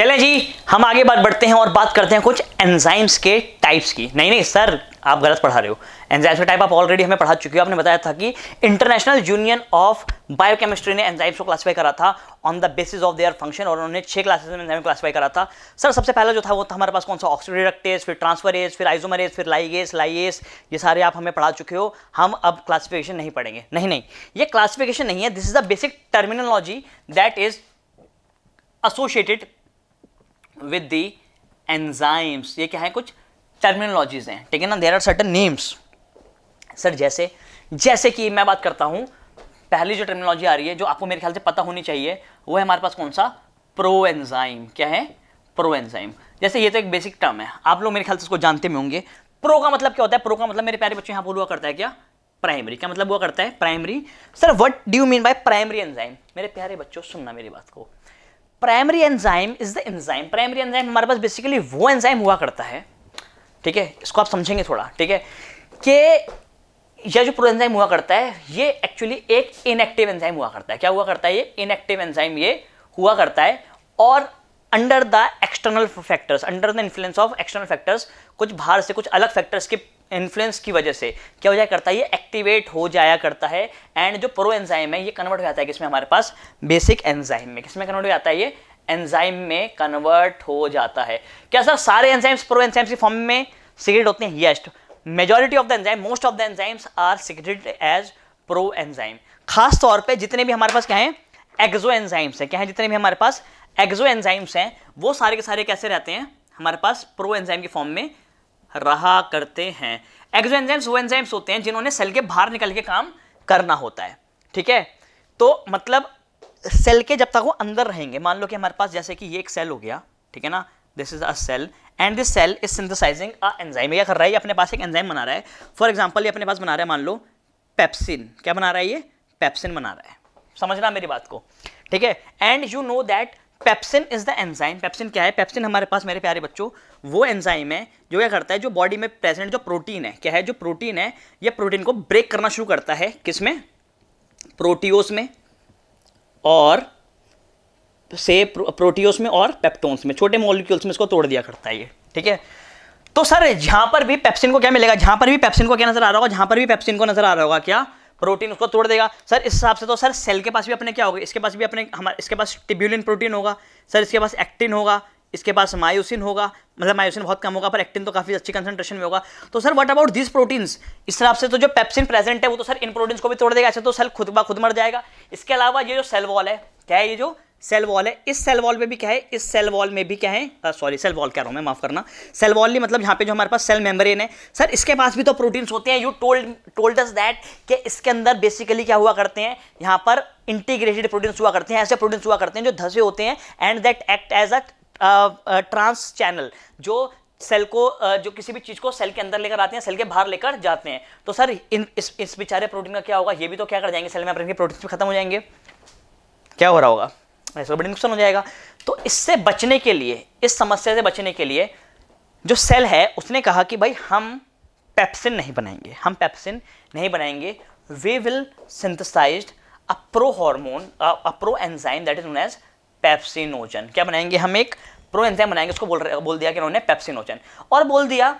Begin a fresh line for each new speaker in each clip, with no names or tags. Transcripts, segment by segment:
चलें जी, हम आगे बात बढ़ते हैं और बात करते हैं कुछ एंजाइम्स के टाइप्स की। नहीं सर, आप गलत पढ़ा रहे हो। एंजाइम्स के टाइप आप ऑलरेडी हमें पढ़ा चुके हो। आपने बताया था कि इंटरनेशनल यूनियन ऑफ बायोकेमिस्ट्री ने एंजाइम्स को क्लासिफाई करा था on the basis of their function, और उन्होंने 6 क्लासेस में एंजाइम क्लासिफाई करा था। सर सबसे पहला जो था वो था हमारे पास कौन सा, ऑक्सीडेटिव, फिर ट्रांसफरेज, फिर आइसोमरेज, फिर लाइगेस, लाइएस, ये सारे आप हमें पढ़ा चुके हो। हम अब क्लासिफिकेशन नहीं पढ़ेंगे। नहीं, ये क्लासिफिकेशन नहीं है, this is the basic terminology that is associated with the enzymes. ये क्या है, कुछ टर्मिनोलॉजीज हैं, ठीक है ना। There are certain names. Sir जैसे कि मैं बात करता हूं, पहली जो टर्मिनोलॉजी आ रही है जो आपको मेरे ख्याल से पता होनी चाहिए, वो है हमारे पास कौन सा, प्रो एंजाइम। क्या है, प्रो एंजाइम। जैसे ये तो एक बेसिक टर्म है, आप लोग मेरे ख्याल से इसको जानते भी होंगे। प्रो का मतलब क्या होता है? प्रो का मतलब मेरे प्यारे बच्चों यहां हुआ करता है क्या, प्राइमरी। क्या मतलब हुआ करता है, primary. Sir what do you mean by primary enzyme? मेरे प्यारे बच्चों सुनना मेरी बात को। Primary enzyme is the enzyme, primary enzyme हमारे पास बेसिकली वो एंजाइम हुआ करता है, ठीक है, इसको आप समझेंगे थोड़ा, ठीक है, कि यह जो प्रो एंजाइम हुआ करता है ये एक्चुअली एक इनएक्टिव एंजाइम हुआ करता है। क्या हुआ करता है? ये इनएक्टिव एंजाइम ये हुआ करता है, और under the external factors, under the influence of external factors, कुछ बाहर से कुछ अलग फैक्टर्स के इन्फ्लुएंस की वजह से क्या हो जाया करता है, ये एक्टिवेट हो जाया करता है। एंड जो प्रो एंजाइम है ये कन्वर्ट हो जाता है किसमें, हमारे पास बेसिक एंजाइम में। किसमें कन्वर्ट हो जाता है? ये एंजाइम में कन्वर्ट हो जाता है। क्या सर सारे एंजाइम्स प्रो एंजाइम्स की फॉर्म में सीक्रेट होते हैं? Yes, majority of the enzyme, most of the enzymes are secreted as pro enzyme. खास तौर पे जितने भी हमारे पास क्या है, एक्सो एंजाइम्स हैं, क्या है, जितने भी हमारे पास एक्सो एंजाइम्स हैं वो सारे के सारे कैसे रहते हैं, हमारे पास प्रो एंजाइम की फॉर्म में रहा करते हैं। एक्सो एंजाइम्स वो एंजाइम्स होते हैं जिन्होंने सेल के बाहर निकल के काम करना होता है, ठीक है। तो मतलब सेल के जब तक वो अंदर रहेंगे, मान लो कि हमारे पास जैसे कि ये एक सेल हो गया, ठीक है ना, this is a cell and this cell is synthesising a enzyme. क्या कर रहा है, ये अपने पास एक एंजाइम बना रहा है। फॉर एग्जांपल ये अपने पास बना रहा है, मान लो पेप्सिन। क्या बना रहा है? ये पेप्सिन बना रहा है। समझना मेरी बात को, ठीक है। And you know that pepsin is the enzyme. Pepsin क्या है? पेप्सिन हमारे पास मेरे प्यारे बच्चों वो एंजाइम है जो क्या करता है, जो बॉडी में प्रेजेंट जो प्रोटीन है, क्या है, जो प्रोटीन है, ये प्रोटीन को ब्रेक करना शुरू करता है। किसमें? प्रोटियोस में, और से प्रोटियोस में और पेप्टोन्स में, छोटे मॉलिक्यूल्स में इसको तोड़ दिया करता है ये, ठीक है। तो सर जहां पर भी पेप्सिन को क्या मिलेगा, जहां पर भी पेप्सिन को क्या नजर आ रहा होगा, जहां पर भी पेप्सिन को नजर आ रहा होगा क्या, प्रोटीन उसको तोड़ देगा। सर इस हिसाब से तो सर सेल के पास भी अपने क्या होगा, इसके पास भी अपने हमारे इसके पास टिब्यूलिन प्रोटीन होगा, सर इसके पास एक्टिन होगा, इसके पास मायोसिन होगा, मतलब मायोसिन बहुत कम होगा पर एक्टिन तो काफी अच्छी कंसंट्रेशन में होगा। तो sir what about this proteins? इस हिसाब से तो जो पेप्सिन प्रेजेंट है वो तो सर इन प्रोटीन्स को भी तोड़ देगा, ऐसे तो सेल खुद ब खुद मर जाएगा। इसके अलावा ये जो सेल वॉल है, क्या है, ये जो सेल वॉल है, इस सेल वॉल में भी क्या है, इस सेल वॉल में भी क्या है, सॉरी सेल वॉल कह रहा हूं मैं, माफ करना, सेल वॉल नहीं, मतलब यहाँ पे जो हमारे पास सेल मेम्ब्रेन है, सर इसके पास भी तो प्रोटीन्स होते हैं। यू टोल्ड अस दैट कि इसके अंदर बेसिकली क्या हुआ करते हैं, यहाँ पर इंटीग्रेटेड प्रोटीन्स हुआ करते हैं, ऐसे प्रोटीन्स हुआ करते हैं जो धसे होते हैं, and that act as a trans channel, जो सेल को जो किसी भी चीज को सेल के अंदर लेकर आते हैं, सेल के बाहर लेकर जाते हैं। तो सर इस बेचारे प्रोटीन का क्या होगा, ये भी तो क्या कर जाएंगे, सेल में अपने प्रोटीन भी खत्म हो जाएंगे, क्या हो रहा होगा, ऐसा बड़ी नुकसान हो जाएगा। तो इससे बचने के लिए, इस समस्या से बचने के लिए जो सेल है उसने कहा कि भाई हम पेप्सिन नहीं बनाएंगे, हम पेप्सिन नहीं बनाएंगे, we will synthesise a pro hormone, a pro enzyme that is known as pepsinogen. क्या बनाएंगे, हम एक प्रो एंजाइम बनाएंगे, उसको बोल दिया कि उन्होंने पेप्सिनोजन, और बोल दिया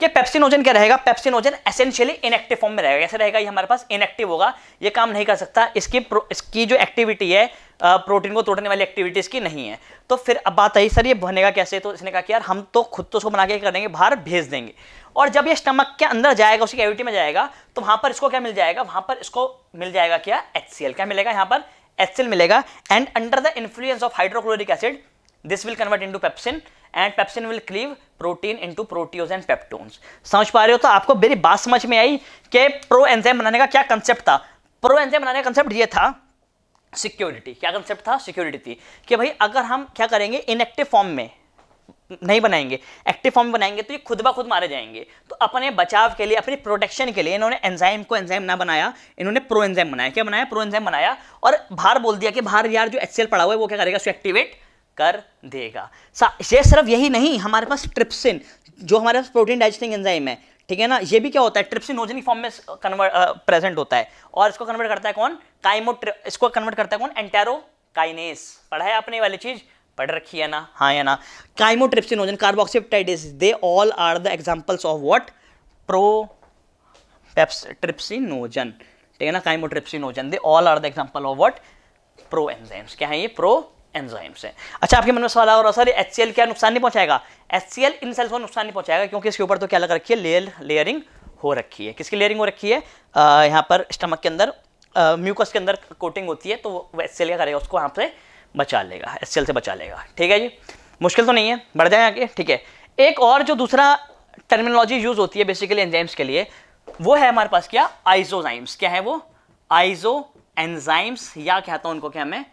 कि पेप्सिनोजन क्या रहेगा, पेप्सिनोजन एसेंशियली इनएक्टिव फॉर्म में रहेगा। कैसे रहेगा, ये हमारे पास इनएक्टिव होगा, ये काम नहीं कर सकता, इसकी जो एक्टिविटी है, प्रोटीन को तोड़ने वाली एक्टिविटी इसकी नहीं है। तो फिर अब बात आई सर ये बनेगा कैसे, तो इसने कहा कि यार हम तो खुद तो उसको बना के कर देंगे, बाहर भेज देंगे, और जब ये स्टमक के अंदर जाएगा, उसकी कैविटी में जाएगा, तो वहां पर इसको क्या मिल जाएगा, वहां पर इसको मिल जाएगा क्या, HCl। क्या मिलेगा यहाँ पर, HCl मिलेगा, and under the influence of hydrochloric acid this will convert into pepsin and pepsin will cleave protein into proteose and peptones। समझ पा रहे हो? तो आपको मेरी बात समझ में आई कि प्रो एंजाइम बनाने का क्या कंसेप्ट था। प्रो एंजाइम बनाने का कंसेप्ट ये था सिक्योरिटी। क्या कंसेप्ट था, सिक्योरिटी थी कि भाई अगर हम क्या करेंगे, इनएक्टिव फॉर्म में नहीं बनाएंगे, एक्टिव फॉर्म बनाएंगे तो ये खुद ब खुद मारे जाएंगे। तो अपने बचाव के लिए, अपनी प्रोटेक्शन के लिए इन्होंने एंजाइम को एंजाइम ना बनाया, इन्होंने प्रो एंजाइम बनाया। क्या बनाया, प्रो एंजाइम बनाया, और बाहर बोल दिया कि बाहर यार जो HCl पड़ा हुआ है वो क्या करेगा, उसको एक्टिवेट कर देगा। ये सिर्फ यही नहीं, हमारे पास ट्रिप्सिन जो हमारे पास प्रोटीन डाइजेस्टिंग एंजाइम है, ठीक है ना, ये भी क्या होता है, ट्रिप्सिनोजन की फॉर्म में प्रेजेंट होता है, और इसको कन्वर्ट करता है कौन, इसको कन्वर्ट करता है कौन, एंटेरोकाइनेस। पढ़ा है आपने वाली चीज, पढ़ रखी है ना, हाँ या ना। Chymotrypsinogen, carboxypeptidase, they all are the examples of what, trypsinogen, ठीक है ना, chymotrypsinogen, they all are the example of what, pro enzymes. क्या है ये, प्रो एंजाइम्स है। अच्छा, आपके मन में सवाल आ रहा है सर HCl क्या नुकसान नहीं पहुंचाएगा? HCl इन सेल्स को नुकसान नहीं पहुंचाएगा, क्योंकि इसके ऊपर तो क्या लग रखी है, लेयरिंग हो रखी है। किसकी लेयरिंग हो रखी है? यहाँ पर स्टमक के अंदर म्यूकस के अंदर कोटिंग होती है, तो वो HCl क्या करेगा, उसको यहाँ से बचा लेगा, HCl से बचा लेगा। ठीक है जी, मुश्किल तो नहीं है, बढ़ जाए आगे। ठीक है, एक और जो दूसरा टर्मिनोलॉजी यूज होती है बेसिकली एंजाइम्स के लिए, वो है हमारे पास क्या, आइसोजाइम्स। क्या है वो, आइसो एंजाइम्स, या कहता हूं उनको क्या मैं,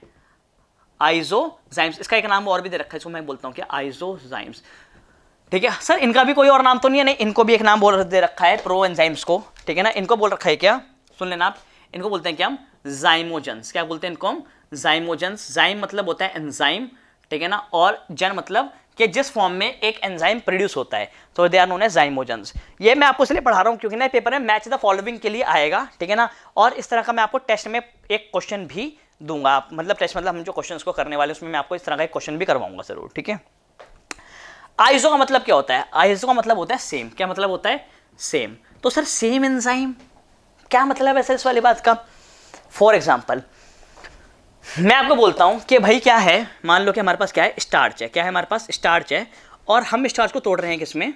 आइसोजाइम्स। इसका एक नाम और भी दे रखा है, इसको मैं बोलता हूं क्या, आइसोजाइम्स। ठीक है सर, इनका भी कोई और नाम तो नहीं है? नहीं, इनको भी एक नाम बोल दे रखा है प्रो एंजाइम्स को। ठीक है ना, इनको बोल रखा है क्या, सुन लेना आप, इनको बोलते हैं क्या हम, जाइमोजेंस। क्या बोलते हैं इनको हम, जाइमोजेंस। जाइम मतलब होता है एंजाइम, ठीक है ना, और जन मतलब कि जिस फॉर्म में एक एंजाइम प्रोड्यूस होता है, तो दे आर नोन एज जाइमोजेंस। ये मैं आपको इसलिए पढ़ा रहा हूं क्योंकि ना पेपर में मैच द फॉलोइंग के लिए आएगा, ठीक है ना, और इस तरह का मैं आपको टेस्ट में एक क्वेश्चन भी दूंगा। मतलब टेस्ट मतलब हम जो क्वेश्चन को करने वाले उसमें मैं आपको इस तरह का एक क्वेश्चन भी करवाऊंगा जरूर। ठीक है, आइसो का मतलब क्या होता है? आइसो का मतलब होता है सेम। क्या मतलब होता है, सेम। तो सर सेम एंजाइम क्या मतलब है सर इस वाली बात का? फॉर एग्जाम्पल मैं आपको बोलता हूं कि भाई क्या है, मान लो कि हमारे पास क्या है, स्टार्च है। क्या है हमारे पास, स्टार्च है, और हम स्टार्च को तोड़ रहे हैं किसमें,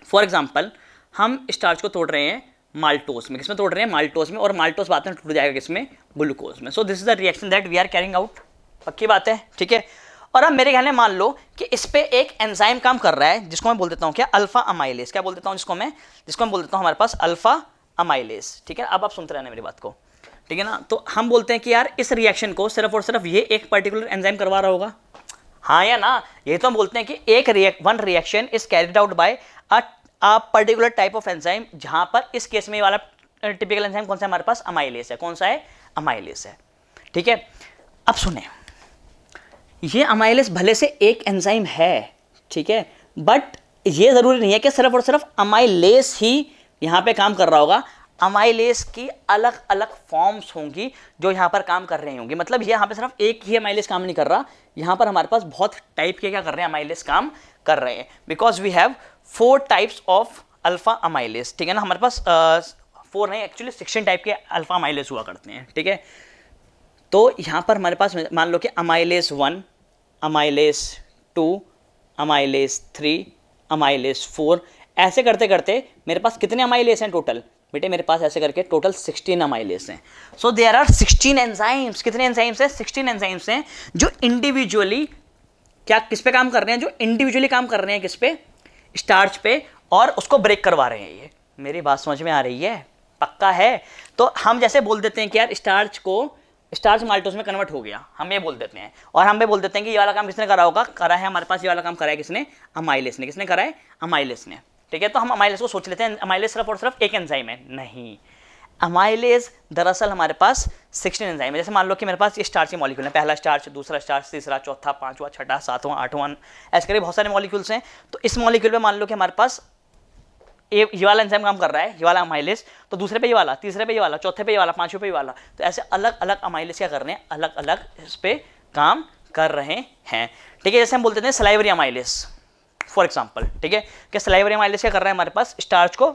फॉर एग्जाम्पल हम स्टार्च को तोड़ रहे हैं माल्टोस में। किसमें तोड़ रहे हैं, माल्टोस में, और माल्टोस बाद में टूट जाएगा किसमें, ग्लूकोज में। So this is the reaction that we are carrying out. पक्की बात है, ठीक है। और अब मेरे ख्याल में मान लो कि इस पे एक एंजाइम काम कर रहा है, जिसको मैं बोल देता हूँ क्या, अल्फा अमाइलेज। क्या बोल देता हूँ जिसको मैं बोल देता हूँ हमारे पास अल्फा अमाइलेज। ठीक है, अब आप सुनते रहना मेरी बात को, ठीक है ना। तो हम बोलते हैं कि यार इस रिएक्शन को सिर्फ और सिर्फ ये एक पर्टिकुलर एंजाइम करवा रहा होगा, हाँ या ना। ये तो हम बोलते हैं कि एक one reaction is carried out by a particular type of enzyme, जहां पर इस केस में ये वाला टिपिकल एंजाइम कौन सा है हमारे पास, अमाइलेज है। कौन सा है, अमाइलेज है। ठीक है, अब सुने, ये अमाइलेज भले से एक एंजाइम है, ठीक है, बट ये जरूरी नहीं है कि सिर्फ और सिर्फ अमाइलेज ही यहाँ पे काम कर रहा होगा। अमाइलेज की अलग अलग फॉर्म्स होंगी जो यहाँ पर काम कर रही होंगी। मतलब ये यहाँ पे सिर्फ एक ही अमाइलेज काम नहीं कर रहा, यहाँ पर हमारे पास बहुत टाइप के क्या कर रहे हैं, अमाइलेज काम कर रहे हैं। Because we have 4 types of alpha amylase. ठीक है ना, हमारे पास 4 नहीं, एक्चुअली 16 टाइप के अल्फा अमाइलेज हुआ करते हैं। ठीक है, तो यहाँ पर हमारे पास मान लो कि अमाइलेज 1, अमाइलेज 2, अमाइलेज 3, अमाइलेज 4, ऐसे करते करते मेरे पास कितने अमाइलेज हैं टोटल, बेटे मेरे पास ऐसे करके टोटल 16 अमाइलेज हैं। So there are 16 enzymes. कितने एंजाइम्स हैं, 16 एंजाइम्स हैं जो इंडिविजुअली क्या किस पे काम कर रहे हैं, जो इंडिविजुअली काम कर रहे हैं किस पे, स्टार्च पे, और उसको ब्रेक करवा रहे हैं। ये मेरी बात समझ में आ रही है, पक्का है? तो हम जैसे बोल देते हैं कि यार स्टार्च माल्टोस में कन्वर्ट हो गया, हम ये बोल देते हैं, और हम ये बोल देते हैं कि ये वाला काम किसने करा होगा, करा है हमारे पास, ये वाला काम करा है किसने, अमाइलेज ने। किसने करा है, अमाइलेज ने। ठीक है, तो हम अमाइलेज को सोच लेते हैं अमाइलेज सिर्फ और सिर्फ एक एंजाइम है। नहीं, अमाइलेज दरअसल हमारे पास 16 एंजाइम है। जैसे मान लो कि मेरे पास ये स्टार्च के मॉलिक्यूल है, पहला स्टार्च, दूसरा स्टार्च, तीसरा, चौथा, पांचवा, छठा, सातवां, आठवां, ऐसे करके बहुत सारे मॉलिक्यूल्स हैं। तो इस मॉलिक्यूल पे मान लो कि हमारे पास ये वाला एंजाइम काम कर रहा है, ये वाला अमाइलेज, तो दूसरे पे ये वाला, तीसरे पे ये वाला, चौथे पे ये वाला, पांचवें पे ये वाला। तो ऐसे अलग अलग अमाइलेज क्या कर रहे हैं, अलग अलग इस पे काम कर रहे हैं। ठीक है, जैसे हम बोलते हैं सलाइवरी अमाइलेज फॉर एग्जाम्पल। ठीक है, कि सलाइवरी अमाइलेज क्या कर रहा है, हमारे पास स्टार्च को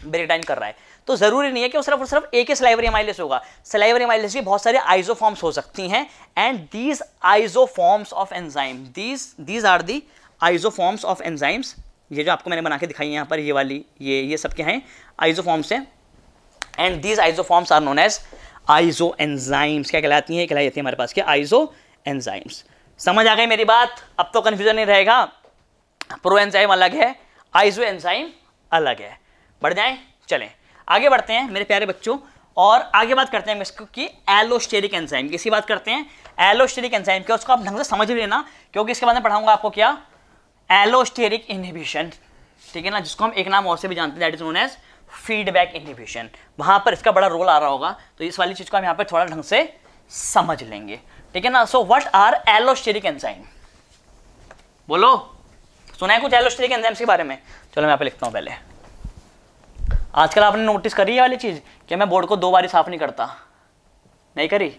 ब्रेक डाउन कर रहा है। तो जरूरी नहीं है कि वो सिर्फ और सिर्फ एक ही सलाइवरी अमाइलेज होगा। सलाइवरी अमाइलेज की बहुत सारे आइसोफॉर्म्स हो सकती हैं, and these isoforms of enzyme, these are the isoforms of enzymes. ये जो आपको मैंने बना के दिखाई है यहाँ पर, ये वाली, ये सब क्या हैं, आइसोफॉर्म्स हैं, and these isoforms are known as iso enzymes. क्या कहलाती हैं, कहलाई जाती है हमारे पास क्या, आइसो एंजाइम्स। समझ आ गई मेरी बात? अब तो कंफ्यूजन नहीं रहेगा। प्रो एंजाइम अलग है, आइसो एंजाइम अलग है। बढ़ जाएं, चलें आगे बढ़ते हैं मेरे प्यारे बच्चों, और आगे बात करते हैं इसको कि एलोस्टेरिक एंजाइम की। इसी बात करते हैं एलोस्टेरिक एंजाइम क्या, उसको आप ढंग से समझ लेना, क्योंकि इसके बाद में पढ़ाऊंगा आपको क्या, एलोस्टेरिक इनहिबिशन। ठीक है ना, जिसको हम एक नाम और से भी जानते हैं, that is known as feedback inhibition. वहां पर इसका बड़ा रोल आ रहा होगा, तो इस वाली चीज को हम यहाँ पर थोड़ा ढंग से समझ लेंगे। ठीक है ना, so what are allosteric enzyme, बोलो, सुना है कुछ एलोस्टेरिक एंजाइम्स के बारे में? चलो मैं यहाँ पे लिखता हूँ पहले। आजकल आपने नोटिस करी है वाली चीज कि मैं बोर्ड को 2 बार साफ नहीं करता, नहीं करी?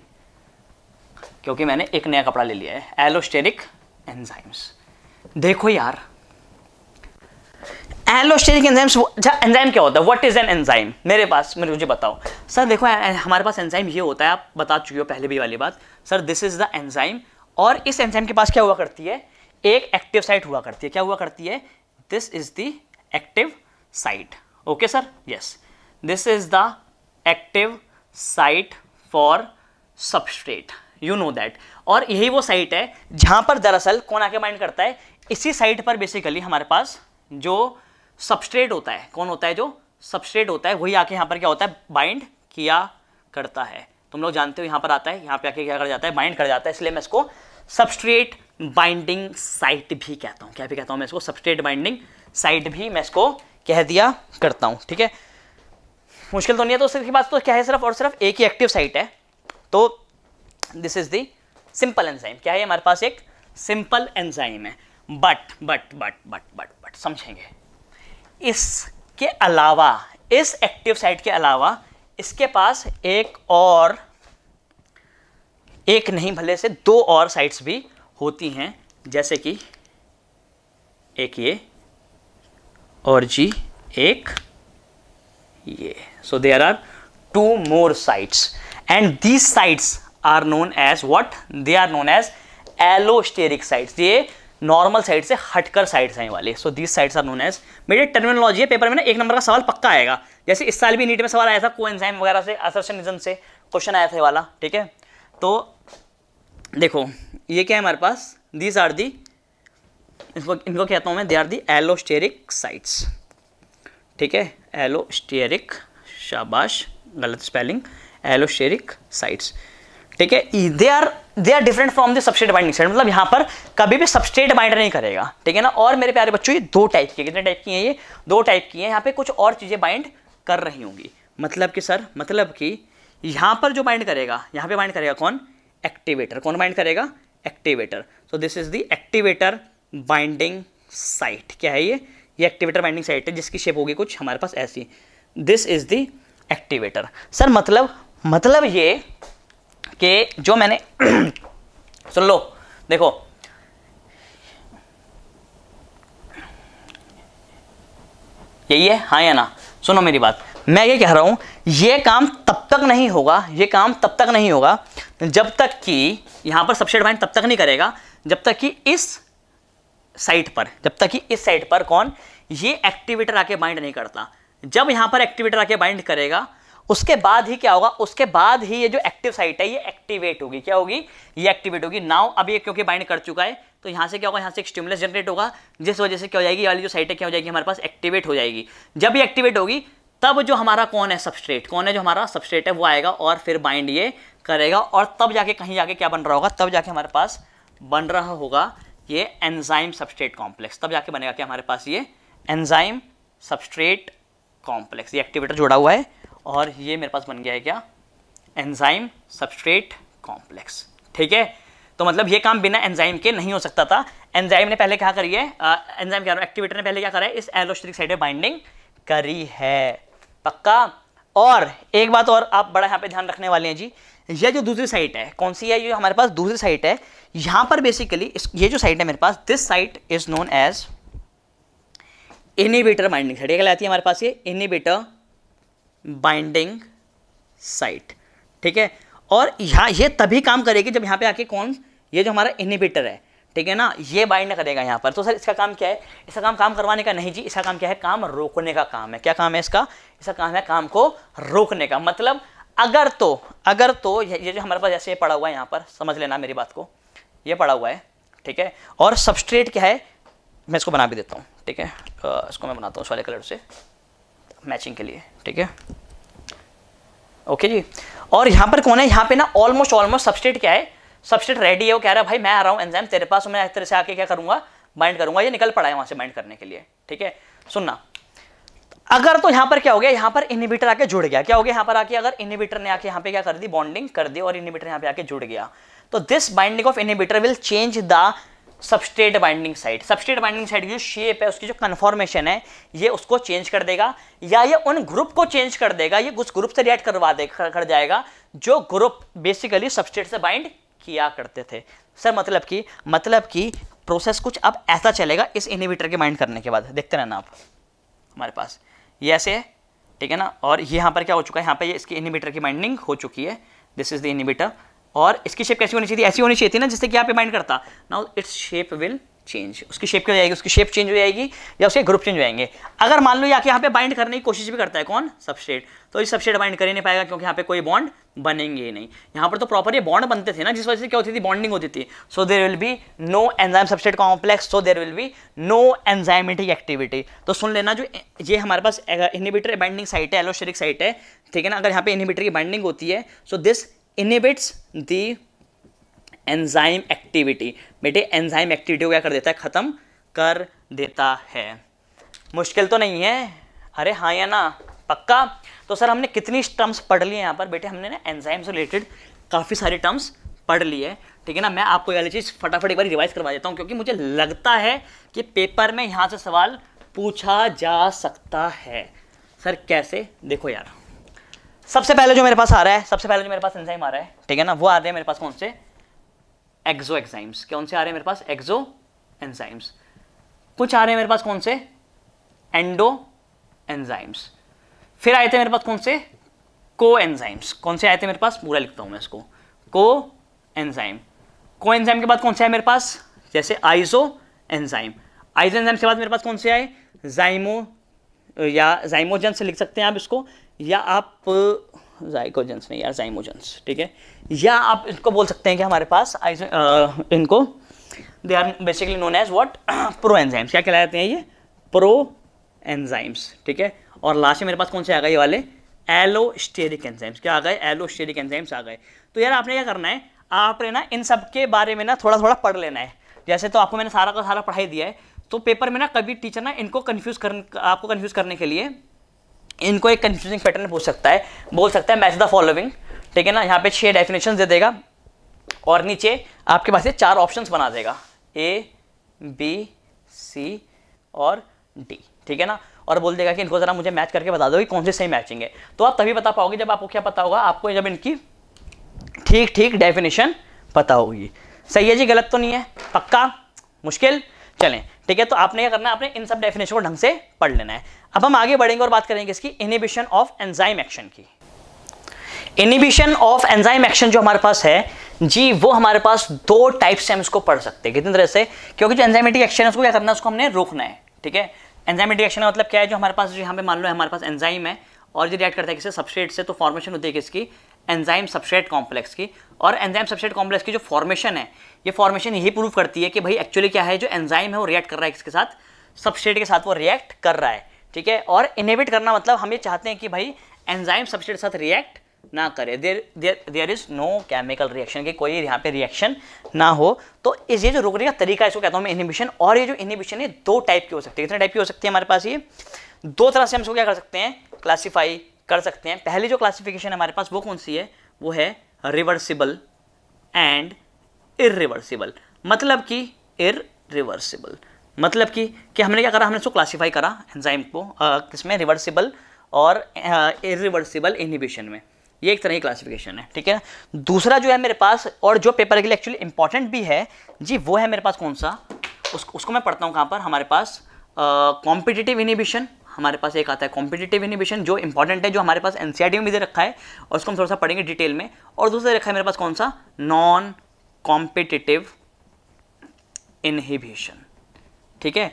क्योंकि मैंने एक नया कपड़ा ले लिया है, एलोस्टेरिक एंजाइम्स। देखो यार, एलोस्टेरिक एंजाइम्स, एंजाइम क्या होता है, व्हाट इज एन एंजाइम? मुझे बताओ सर। देखो हमारे पास एंजाइम ये होता है, आप बता चुके हो पहले भी वाली बात sir, this is the enzyme. और इस एंजाइम के पास क्या हुआ करती है, एक एक्टिव साइट हुआ करती है। क्या हुआ करती है? This is the active site. Okay sir, yes, this is the active site for substrate, you know that. और यही वो साइट है जहां पर दरअसल कौन आके बाइंड करता है, इसी साइट पर बेसिकली हमारे पास जो सबस्ट्रेट होता है, कौन होता है, जो सबस्ट्रेट होता है, वही आके यहाँ पर क्या होता है, बाइंड किया करता है। तुम लोग जानते हो यहाँ पर आता है, यहाँ पे आके क्या कर जाता है, बाइंड कर जाता है। इसलिए मैं इसको सबस्ट्रेट बाइंडिंग साइट भी कहता हूँ। क्या भी कहता हूँ मैं इसको, सबस्ट्रेट बाइंडिंग साइट भी मैं इसको कह दिया करता हूँ। ठीक है, मुश्किल तो नहीं है। तो उसके बाद तो क्या है, सिर्फ और सिर्फ एक ही एक्टिव साइट है। तो this is the simple enzyme. क्या है, हमारे पास एक सिंपल एंजाइम है। बट समझेंगे, इसके अलावा, इस एक्टिव साइट के अलावा इसके पास एक और, एक नहीं भले से दो और साइट्स भी होती हैं, जैसे कि एक ये और जी एक ये। So there are two more sites and these sites are known as what, they are known as allosteric sites. ये नॉर्मल साइड से हटकर साइड्स हैं वाले। So these sides are known as, मेरी टर्मिनोलॉजी है, पेपर में ना एक नंबर का सवाल पक्का आएगा। जैसे इस साल भी नीट में सवाल आया था कोएंजाइम वगैरह से, असर्शनिज्म से क्वेश्चन आया था वाला। ठीक है, तो देखो ये क्या है हमारे पास, दीज आर दी, इनको कहता हूँ मैं, they are the allosteric sites. ठीक है, एलोस्टेरिक, शाबाश, गलत स्पेलिंग, एलोस्टेरिक साइट्स। ठीक है, they are different from the substrate binding site, मतलब यहाँ पर कभी भी सबस्ट्रेट बाइंड नहीं करेगा। ठीक है ना। और मेरे प्यारे बच्चों, ये दो टाइप की, कितने टाइप की हैं ये, दो टाइप की हैं। यहाँ पे कुछ और चीजें बाइंड कर रही होंगी। मतलब कि सर, मतलब कि यहाँ पर जो बाइंड करेगा, यहाँ पे बाइंड करेगा कौन, एक्टिवेटर। कौन बाइंड करेगा, activator. So this is the activator binding site. क्या है ये एक्टिवेटर बाइंडिंग साइट है, जिसकी शेप होगी कुछ हमारे पास ऐसी। This is the activator. Sir मतलब ये कि जो मैंने सुन लो, देखो यही है, हाँ या ना, सुनो मेरी बात। मैं ये कह रहा हूं, ये काम तब तक नहीं होगा, ये काम तब तक नहीं होगा जब तक कि यहां पर सबस्ट्रेट बाइंड तब तक नहीं करेगा जब तक कि इस साइट पर, कौन, ये एक्टिवेटर आके बाइंड नहीं करता। जब यहां पर एक्टिवेटर आके बाइंड करेगा, उसके बाद ही क्या होगा, उसके बाद ही ये जो एक्टिव साइट है ये एक्टिवेट होगी। क्या होगी, ये एक्टिवेट होगी। नाउ अब ये क्योंकि बाइंड कर चुका है, तो यहाँ से क्या होगा, यहाँ से एक स्टिमुलस जनरेट होगा, जिस वजह से क्या हो जाएगी, ये वाली जो साइट है क्या हो जाएगी हमारे पास, एक्टिवेट हो जाएगी। जब ये एक्टिवेट होगी, तब जो हमारा कौन है, सबस्ट्रेट, कौन है जो हमारा सबस्ट्रेट है, वो आएगा और फिर बाइंड ये करेगा। और तब जाके कहीं जाके क्या बन रहा होगा, तब जाके हमारे पास बन रहा होगा ये एंजाइम सबस्ट्रेट कॉम्प्लेक्स। तब जाके बनेगा क्या हमारे पास, ये एंजाइम सबस्ट्रेट कॉम्प्लेक्स। ये एक्टिवेटर जोड़ा हुआ है और ये मेरे पास बन गया है क्या, एंजाइम सबस्ट्रेट कॉम्प्लेक्स। ठीक है, तो मतलब ये काम बिना एंजाइम के नहीं हो सकता था। एंजाइम ने पहले क्या करी है, एंजाइम क्या, एक्टिवेटर ने पहले क्या करा है, इस एलोस्टेरिक साइट पे बाइंडिंग करी है। पक्का। और एक बात और आप बड़ा यहाँ पे ध्यान रखने वाले हैं जी, ये जो दूसरी साइट है, कौन सी है, ये हमारे पास दूसरी साइट है, यहाँ पर बेसिकली ये जो साइट है मेरे पास, this site is known as inhibitor binding site. क्या कहलाती है हमारे पास, ये इनहिबिटर बाइंडिंग साइट। ठीक है, और यहाँ ये तभी काम करेगी जब यहाँ पे आके कौन, ये जो हमारा इनहिबिटर है, ठीक है ना, ये बाइंड करेगा यहाँ पर। तो सर इसका काम क्या है, इसका काम करवाने का नहीं जी, इसका काम क्या है, काम रोकने का काम है। क्या काम है इसका काम है काम को रोकने का। मतलब अगर तो ये जो हमारे पास जैसे ये पड़ा हुआ है यहाँ पर, समझ लेना मेरी बात को, ये पड़ा हुआ है, ठीक है, और सबस्ट्रेट क्या है, मैं इसको बना भी देता हूँ। ठीक है, इसको मैं बनाता हूँ इस वाले कलर से मैचिंग के लिए। ठीक है, ओके जी। और यहाँ पर कौन है, यहाँ पे ना ऑलमोस्ट सबस्ट्रेट क्या है, सबस्ट्रेट रेडी है। वो कह रहा है भाई मैं आ रहा हूँ एंजाइम तेरे पास, मैं एक तरह से आके क्या करूँगा, बाइंड करूँगा। ये निकल पड़ा है वहाँ से बाइंड करने के लिए। ठीक है, सुनना, अगर तो यहाँ पर क्या हो गया, यहाँ पर इनहिबिटर आके जुड़ गया। क्या हो गया, यहाँ पर आके अगर इनहिबिटर ने आके यहाँ पे क्या कर दी, बॉन्डिंग कर दी, और इनहिबिटर यहाँ पे आके जुड़ गया, तो this binding of inhibitor will change the substrate binding site. Substrate binding site की जो शेप है, उसकी जो कन्फॉर्मेशन है, ये उसको चेंज कर देगा, या ये उन ग्रुप को चेंज कर देगा। ये उस ग्रुप से रिएक्ट कर जाएगा जो ग्रुप बेसिकली सबस्ट्रेट से बाइंड किया करते थे। सर मतलब कि प्रोसेस कुछ अब ऐसा चलेगा इस इनहिबिटर के बाइंड करने के बाद, देखते रहना आप। हमारे पास ये ऐसे है, ठीक है ना, और ये यहाँ पर क्या हो चुका है, यहाँ पे ये इसकी इनहिबिटर की बाइंडिंग हो चुकी है, दिस इज द इनहिबिटर, और इसकी शेप कैसी होनी चाहिए थी, ऐसी होनी चाहिए थी ना जिससे कि यहाँ पे बाइंड करता। Now its shape will change, उसकी शेप क्या हो जाएगी, उसकी शेप चेंज हो जाएगी या उसके ग्रुप चेंज हो जाएंगे। अगर मान लो यहाँ पे बाइंड करने की कोशिश भी करता है कौन, सबस्ट्रेट, तो ये सबस्ट्रेट बाइंड कर ही नहीं पाएगा क्योंकि यहाँ पे कोई बॉन्ड बनेंगे ही नहीं। यहाँ पर तो प्रॉपर ये बॉन्ड बनते थे ना, जिस वजह से क्या होती थी, बॉन्डिंग होती थी। So there will be no enzyme substrate complex, so there will be no enzymatic activity. तो सुन लेना, जो ये हमारे पास इनहिबिटर बाइंडिंग साइट है, एलोस्टेरिक साइट है, ठीक है ना, अगर यहाँ पे इनहिबिटर की बाइंडिंग होती है, so this inhibits the enzyme activity. बेटे एंजाइम एक्टिविटी को क्या कर देता है, खत्म कर देता है। मुश्किल तो नहीं है, अरे हाँ या ना, पक्का। तो सर हमने कितनी टर्म्स पढ़ ली है यहाँ पर, बेटे हमने ना एंजाइम से रिलेटेड काफ़ी सारी टर्म्स पढ़ ली है, ठीक है ना। मैं आपको ये वाली चीज़ फटाफट एक बार रिवाइज करवा देता हूँ क्योंकि मुझे लगता है कि पेपर में यहाँ से सवाल पूछा जा सकता है। सर कैसे, देखो यार, सबसे पहले जो मेरे पास आ रहा है, सबसे पहले जो मेरे पास एंजाइम आ रहा है, ठीक है ना, वो आ रहे हैं मेरे पास कौन से, एक्सो एंजाइम्स। कौन से आ रहे हैं मेरे पास, एक्सो एंजाइम्स। कुछ आ रहे हैं मेरे पास कौन से, एंडो एंजाइम्स। फिर आए थे मेरे पास कौन से, को एंजाइम्स। कौन से आए थे मेरे पास, पूरा लिखता हूं मैं इसको, को एंजाइम। को एंजाइम के बाद कौन से आए मेरे पास, जैसे आइसो एंजाइम। आइसो एंजाइम के बाद मेरे पास कौन से आए, जाइमो या जाइमोजेंस लिख सकते हैं आप इसको, या आप जाइकोजेंस नहीं यार, जाइमोजेंस, ठीक है, या आप इसको बोल सकते हैं कि हमारे पास इनको they are basically known as what, pro enzymes. क्या कहलाते हैं ये, प्रो एंजाइम्स, ठीक है। और लास्ट में मेरे पास कौन से आ गए, ये वाले एलोस्टेरिक एंजाइम्स। क्या आ गए, एलोस्टेरिक एंजाइम्स आ गए। तो यार आपने क्या करना है, आपने ना इन सब के बारे में ना थोड़ा थोड़ा पढ़ लेना है। जैसे तो आपको मैंने सारा का सारा पढ़ाई दिया है, तो पेपर में ना कभी टीचर ना इनको आपको कन्फ्यूज करने के लिए इनको एक कंफ्यूजिंग पैटर्न पूछ सकता है, बोल सकता है मैच द फॉलोइंग, ठीक है ना। यहाँ पे 6 डेफिनेशन दे देगा और नीचे आपके पास ये 4 ऑप्शंस बना देगा, ए बी सी और डी, ठीक है ना, और बोल देगा कि इनको जरा मुझे मैच करके बता दो कि कौन सी सही मैचिंग है। तो आप तभी बता पाओगे जब आपको क्या पता होगा, आपको जब इनकी ठीक ठीक डेफिनेशन पता होगी। सही है जी, गलत तो नहीं है, पक्का, मुश्किल, चलें, ठीक है। तो आपने क्या करना है, आपने इन सब डेफिनेशन को ढंग से पढ़ लेना है। अब हम आगे बढ़ेंगे और बात करेंगे इसकी इनहिबिशन ऑफ एंजाइम एक्शन की। इनहिबिशन ऑफ एंजाइम एक्शन जो हमारे पास है जी, वो हमारे पास 2 टाइप से हम इसको पढ़ सकते हैं। कितनी तरह से, क्योंकि जो एंजाइमेटिक एक्शन है उसको क्या करना है, उसको हमने रोकना है, ठीक है। एंजाइमेटिक एक्शन का मतलब क्या है, जो हमारे पास जो यहाँ पे मान लो हमारे पास एंजाइम है और जो रिएक्ट करता है किसी सबस्ट्रेट से, तो फॉर्मेशन होती है किसकी, एंजाइम सबस्ट्रेट कॉम्प्लेक्स की। और एंजाइम सबस्ट्रेट कॉम्प्लेक्स की जो फॉर्मेशन है, ये फॉर्मेशन यही प्रूव करती है कि भाई एक्चुअली क्या है, जो एंजाइम है वो रिएक्ट कर रहा है किसके साथ, सबस्ट्रेट के साथ वो रिएक्ट कर रहा है, ठीक है। और इनहिबिट करना मतलब हम ये चाहते हैं कि भाई एंजाइम सबस्ट्रेट के साथ रिएक्ट ना करे, there is no chemical reaction, कि कोई यहाँ पे रिएक्शन ना हो। तो ये जो रोकने का तरीका है इसको कहता हूँ मैं इनहिबिशन। और ये जो इनहिबिशन है 2 टाइप की हो सकती है। कितने टाइप की हो सकती है हमारे पास, ये 2 तरह से हम इसको क्या कर सकते हैं, क्लासीफाई कर सकते हैं। पहली जो क्लासिफिकेशन है हमारे पास वो कौन सी है, वो है रिवर्सिबल एंड इरिवर्सिबल। मतलब कि इरिवर्सिबल मतलब कि हमने क्या करा, हमने इसको क्लासीफाई करा एंजाइम को किसमें, रिवर्सिबल और इरिवर्सिबल इनहिबिशन में। ये एक तरह की क्लासिफिकेशन है, ठीक है। दूसरा जो है मेरे पास, और जो पेपर के लिए एक्चुअली इंपॉर्टेंट भी है जी, वो है मेरे पास कौन सा, उसको मैं पढ़ता हूँ कहाँ पर, हमारे पास कॉम्पिटिटिव इनहिबिशन। हमारे पास एक आता है कॉम्पिटिटिव इनहिबिशन जो इंपॉर्टेंट है, जो हमारे पास एनसीईआरटी में भी दे रखा है और उसको हम थोड़ा सा पढ़ेंगे डिटेल में। और दूसरा रखा है मेरे पास कौन सा, नॉन कॉम्पिटिटिव इनहिबिशन, ठीक है।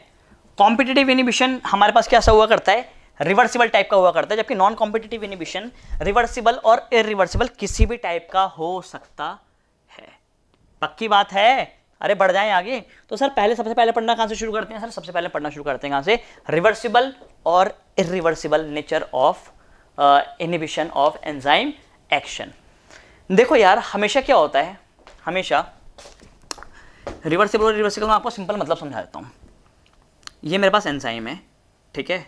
कॉम्पिटिटिव इनहिबिशन हमारे पास कैसा हुआ करता है, रिवर्सिबल टाइप का हुआ करता है, जबकि नॉन कॉम्पिटिटिव इनहिबिशन रिवर्सिबल और इरिवर्सिबल किसी भी टाइप का हो सकता है। पक्की बात है, अरे बढ़ जाएं आगे। तो सर सबसे पहले पढ़ना कहां से शुरू करते हैं, सर सबसे पहले पढ़ना शुरू करते हैं कहां से, रिवर्सिबल और irreversible nature of inhibition of enzyme action. देखो यार, हमेशा क्या होता है, हमेशा रिवर्सिबल और इरिवर्सिबल में आपको सिंपल मतलब समझा देता हूँ। ये मेरे पास एंजाइम है, ठीक है,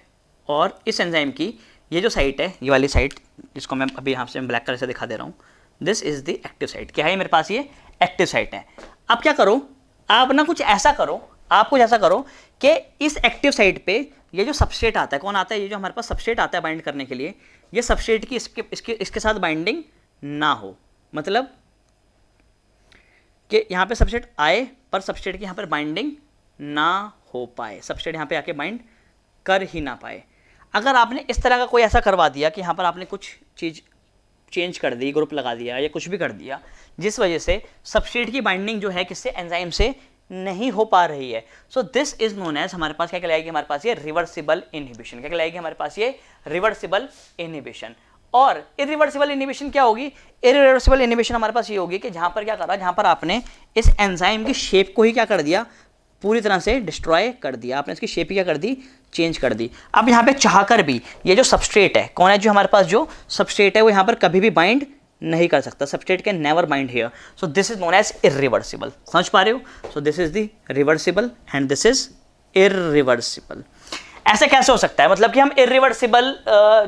और इस एंजाइम की ये जो साइट है, ये वाली साइट जिसको मैं अभी यहाँ से ब्लैक कलर से दिखा दे रहा हूँ, this is the active site. क्या है मेरे पास, ये एक्टिव साइट है। अब क्या करो, आप ना कुछ ऐसा करो, आप कुछ ऐसा करो कि इस एक्टिव साइट पे ये जो सबस्ट्रेट आता है, कौन आता है, ये जो हमारे पास सबस्ट्रेट आता है बाइंड करने के लिए, ये सबस्ट्रेट की इसके साथ बाइंडिंग ना हो। मतलब कि यहाँ पे सबस्ट्रेट आए पर सबस्ट्रेट की यहाँ पर बाइंडिंग ना हो पाए, सबस्ट्रेट यहाँ पे आके बाइंड कर ही ना पाए। अगर आपने इस तरह का कोई ऐसा करवा दिया कि यहाँ पर आपने कुछ चीज़ चेंज कर दी, ग्रुप लगा दिया या कुछ भी कर दिया, जिस वजह से सबस्ट्रेट की बाइंडिंग जो है किससे, एंजाइम से नहीं हो पा रही है, so this is known as, हमारे पास क्या कहलाएगी, हमारे पास ये रिवर्सिबल इनहिबिशन। क्या कहलाएगी हमारे पास ये रिवर्सिबल इनहिबिशन। और इरिवर्सिबल इनहिबिशन क्या होगी, इरिवर्सिबल इनहिबिशन हमारे पास ये होगी कि जहां पर क्या करा, जहां पर आपने इस एंजाइम की शेप को ही क्या कर दिया, पूरी तरह से डिस्ट्रॉय कर दिया, आपने इसकी शेप ही क्या कर दी, चेंज कर दी। अब यहाँ पे चाहकर भी ये जो सबस्ट्रेट है, कौन है जो हमारे पास जो सबस्ट्रेट है वो यहाँ पर कभी भी बाइंड नहीं कर सकता, substrate can never bind here, so this is known as irreversible. समझ पा रहे हो, so this is the reversible and this is irreversible. ऐसे कैसे हो सकता है, मतलब कि हम इरिवर्सिबल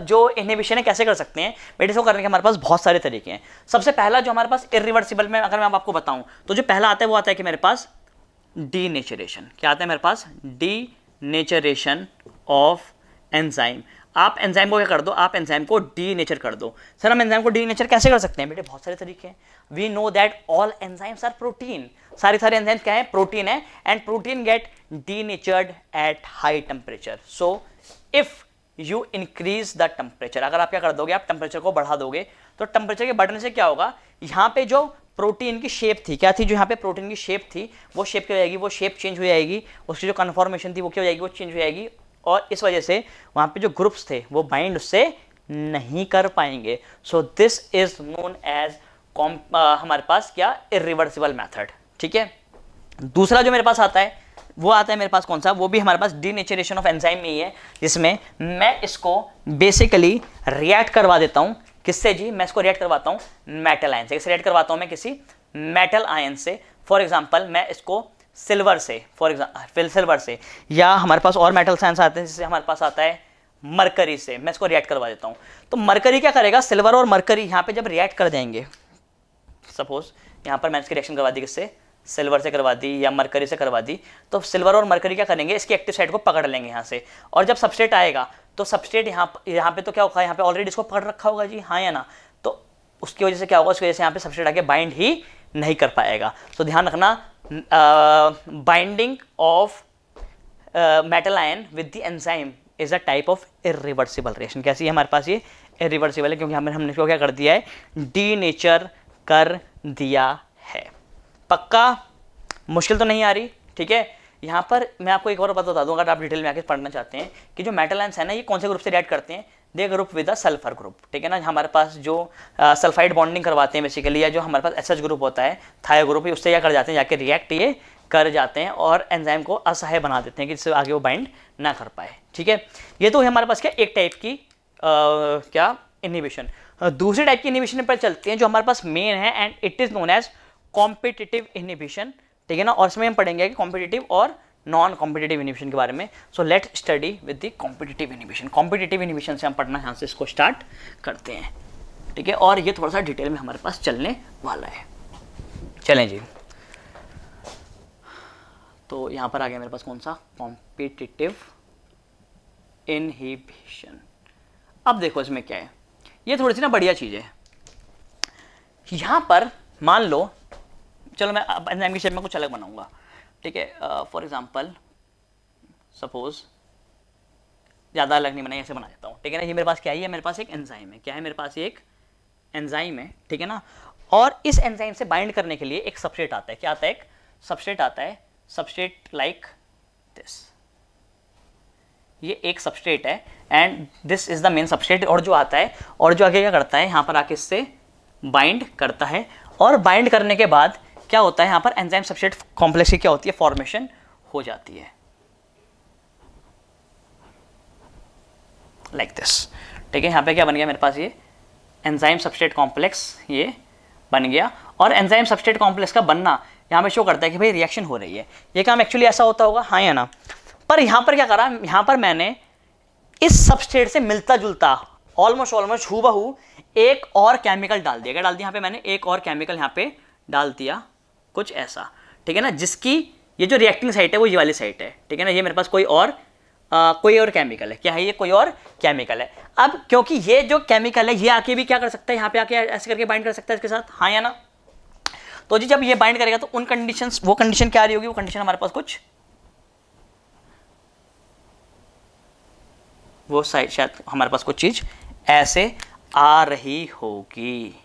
जो इनहिबिशन है कैसे कर सकते हैं बेटे, इसको करने के हमारे पास बहुत सारे तरीके हैं। सबसे पहला जो हमारे पास इरिवर्सिबल में अगर मैं आपको बताऊं तो जो पहला आता है वो आता है कि मेरे पास डीनेचरेशन। क्या आता है मेरे पास, डीनेचरेशन ऑफ एंजाइम। आप एंजाइम को क्या कर दो, आप एंजाइम को डीनेचर कर दो। सर हम एंजाइम को डीनेचर कैसे कर सकते हैं बेटे, बहुत सारे तरीके हैं। We know that all enzymes are protein, सारे एंजाइम्स क्या है, प्रोटीन है, and protein get denatured at high temperature. So if you increase the temperature, अगर आप क्या कर दोगे, आप टेम्परेचर को बढ़ा दोगे, तो टेम्परेचर के बढ़ने से क्या होगा, यहाँ पे जो प्रोटीन की शेप थी, क्या थी, जो यहाँ पे प्रोटीन की शेप थी वो शेप क्या हो जाएगी, वो शेप चेंज हो जाएगी, उसकी जो कन्फॉर्मेशन थी वो क्या हो जाएगी, वो चेंज हो जाएगी, और इस वजह से वहाँ पे जो ग्रुप्स थे वो बाइंड उससे नहीं कर पाएंगे। So this is known as हमारे पास क्या, इरिवर्सिबल मेथड। ठीक है, दूसरा जो मेरे पास आता है वो आता है मेरे पास कौन सा, वो भी हमारे पास डीनेचरेशन ऑफ एंजाइम में ही है, जिसमें मैं इसको बेसिकली रिएक्ट करवा देता हूँ, किससे जी, मैं इसको रिएक्ट करवाता हूँ मेटल आयन से। किससे रिएक्ट करवाता हूँ मैं, किसी मेटल आयन से। फॉर एग्जांपल मैं इसको सिल्वर से, फॉर एग्जांपल सिल्वर से, या हमारे पास और मेटल आयन्स आते हैं, जिससे हमारे पास आता है मरकरी से, मैं इसको रिएक्ट करवा देता हूँ। तो मरकरी क्या करेगा, सिल्वर और मरकरी यहाँ पे जब रिएक्ट कर देंगे, सपोज यहाँ पर मैंने इसकी रिएक्शन करवा दी, किससे, सिल्वर से करवा दी या मरकरी से करवा दी, तो सिल्वर और मरकरी क्या करेंगे, इसकी एक्टिव साइड को पकड़ लेंगे यहाँ से, और जब सबस्ट्रेट आएगा तो सबस्ट्रेट यहाँ पे तो क्या होगा, यहाँ पे ऑलरेडी इसको पकड़ रखा होगा जी, हाँ या ना, तो उसकी वजह से क्या होगा, उसकी वजह से यहाँ पे सबस्ट्रेट आके बाइंड ही नहीं कर पाएगा। तो ध्यान रखना, binding of metal ion with the enzyme is a type of irreversible reaction. कैसी है हमारे पास ये, इरिवर्सिबल है, क्योंकि हमने इसको क्या कर दिया है, डीनेचर कर दिया है। पक्का, मुश्किल तो नहीं आ रही, ठीक है। यहाँ पर मैं आपको एक और बात बता दूँ, अगर आप डिटेल में आके पढ़ना चाहते हैं कि जो मेटल आयन्स है ना, ये कौन से ग्रुप से रिएक्ट करते हैं, they group with a sulphur group, ठीक है ना। हमारे पास जो सल्फाइड बॉन्डिंग करवाते हैं बेसिकली, या जो हमारे पास एसएच ग्रुप होता है, थायो ग्रुप, उससे क्या कर जाते हैं, जाके रिएक्ट ये कर जाते हैं और एंजाइम को असहाय बना देते हैं कि जिससे आगे वो बाइंड ना कर पाए, ठीक है। ये तो है हमारे पास क्या, एक टाइप की क्या इनहिबिशन। दूसरे टाइप की इनहिबिशन पर चलते हैं जो हमारे पास मेन है, and it is known as competitive inhibition, ठीक है ना। और इसमें हम पढ़ेंगे कि कॉम्पिटिटिव और नॉन कॉम्पिटिटिव इनहिबिशन के बारे में। So let study with the competitive inhibition. Competitive inhibition से हम पढ़ना यहाँ से इसको स्टार्ट करते हैं, ठीक है। और ये थोड़ा सा डिटेल में हमारे पास चलने वाला है। चलें जी, तो यहाँ पर आ गया मेरे पास कौन सा, कॉम्पिटिटिव इनहिबिशन। अब देखो इसमें क्या है, ये थोड़ी सी ना बढ़िया चीज़ है। यहाँ पर मान लो, चलो मैं अब एंजाइम की शेप में कुछ अलग बनाऊंगा, ठीक है। फॉर एग्जांपल सपोज ज़्यादा अलग नहीं बनाई, ऐसे बना देता हूँ, ठीक है ना। ये मेरे पास क्या है, मेरे पास एक एंजाइम है, क्या है मेरे पास, एक एंजाइम है, ठीक है ना। और इस एंजाइम से बाइंड करने के लिए एक सबस्ट्रेट आता है, क्या आता है, एक सबस्ट्रेट आता है, सबस्ट्रेट लाइक दिस। ये एक सबस्ट्रेट है and this is the main substrate. और जो आता है और जो आगे क्या करता है, यहाँ पर आके इससे बाइंड करता है, और बाइंड करने के बाद क्या होता है, यहाँ पर एंजाइम सबस्ट्रेट कॉम्प्लेक्स की क्या होती है, फॉर्मेशन हो जाती है, लाइक दिस, ठीक है। यहाँ पे क्या बन गया मेरे पास, ये एंजाइम सबस्ट्रेट कॉम्प्लेक्स ये बन गया। और एंजाइम सबस्ट्रेट कॉम्प्लेक्स का बनना यहाँ पे शो करता है कि भाई रिएक्शन हो रही है। ये काम एक्चुअली ऐसा होता होगा, हाँ या ना। पर यहाँ पर क्या करा, यहाँ पर मैंने इस सबस्ट्रेट से मिलता जुलता ऑलमोस्ट हूबहू एक और केमिकल डाल दिया। क्या डाल दिया, यहाँ पे मैंने एक और केमिकल यहाँ पे डाल दिया, कुछ ऐसा, ठीक है ना। जिसकी ये जो रिएक्टिंग साइट है वो ये वाली साइट है, ठीक है ना। ये मेरे पास कोई और केमिकल है, क्या है, ये कोई और केमिकल है। अब क्योंकि ये जो केमिकल है ये आके भी क्या कर सकता है, यहाँ पे आके ऐसे करके बाइंड कर सकता है इसके साथ, हाँ या ना। तो जी जब ये बाइंड करेगा तो उन कंडीशंस, वो कंडीशन क्या आ रही होगी, वो कंडीशन हमारे पास कुछ वो शायद हमारे पास कुछ चीज ऐसे आ रही होगी,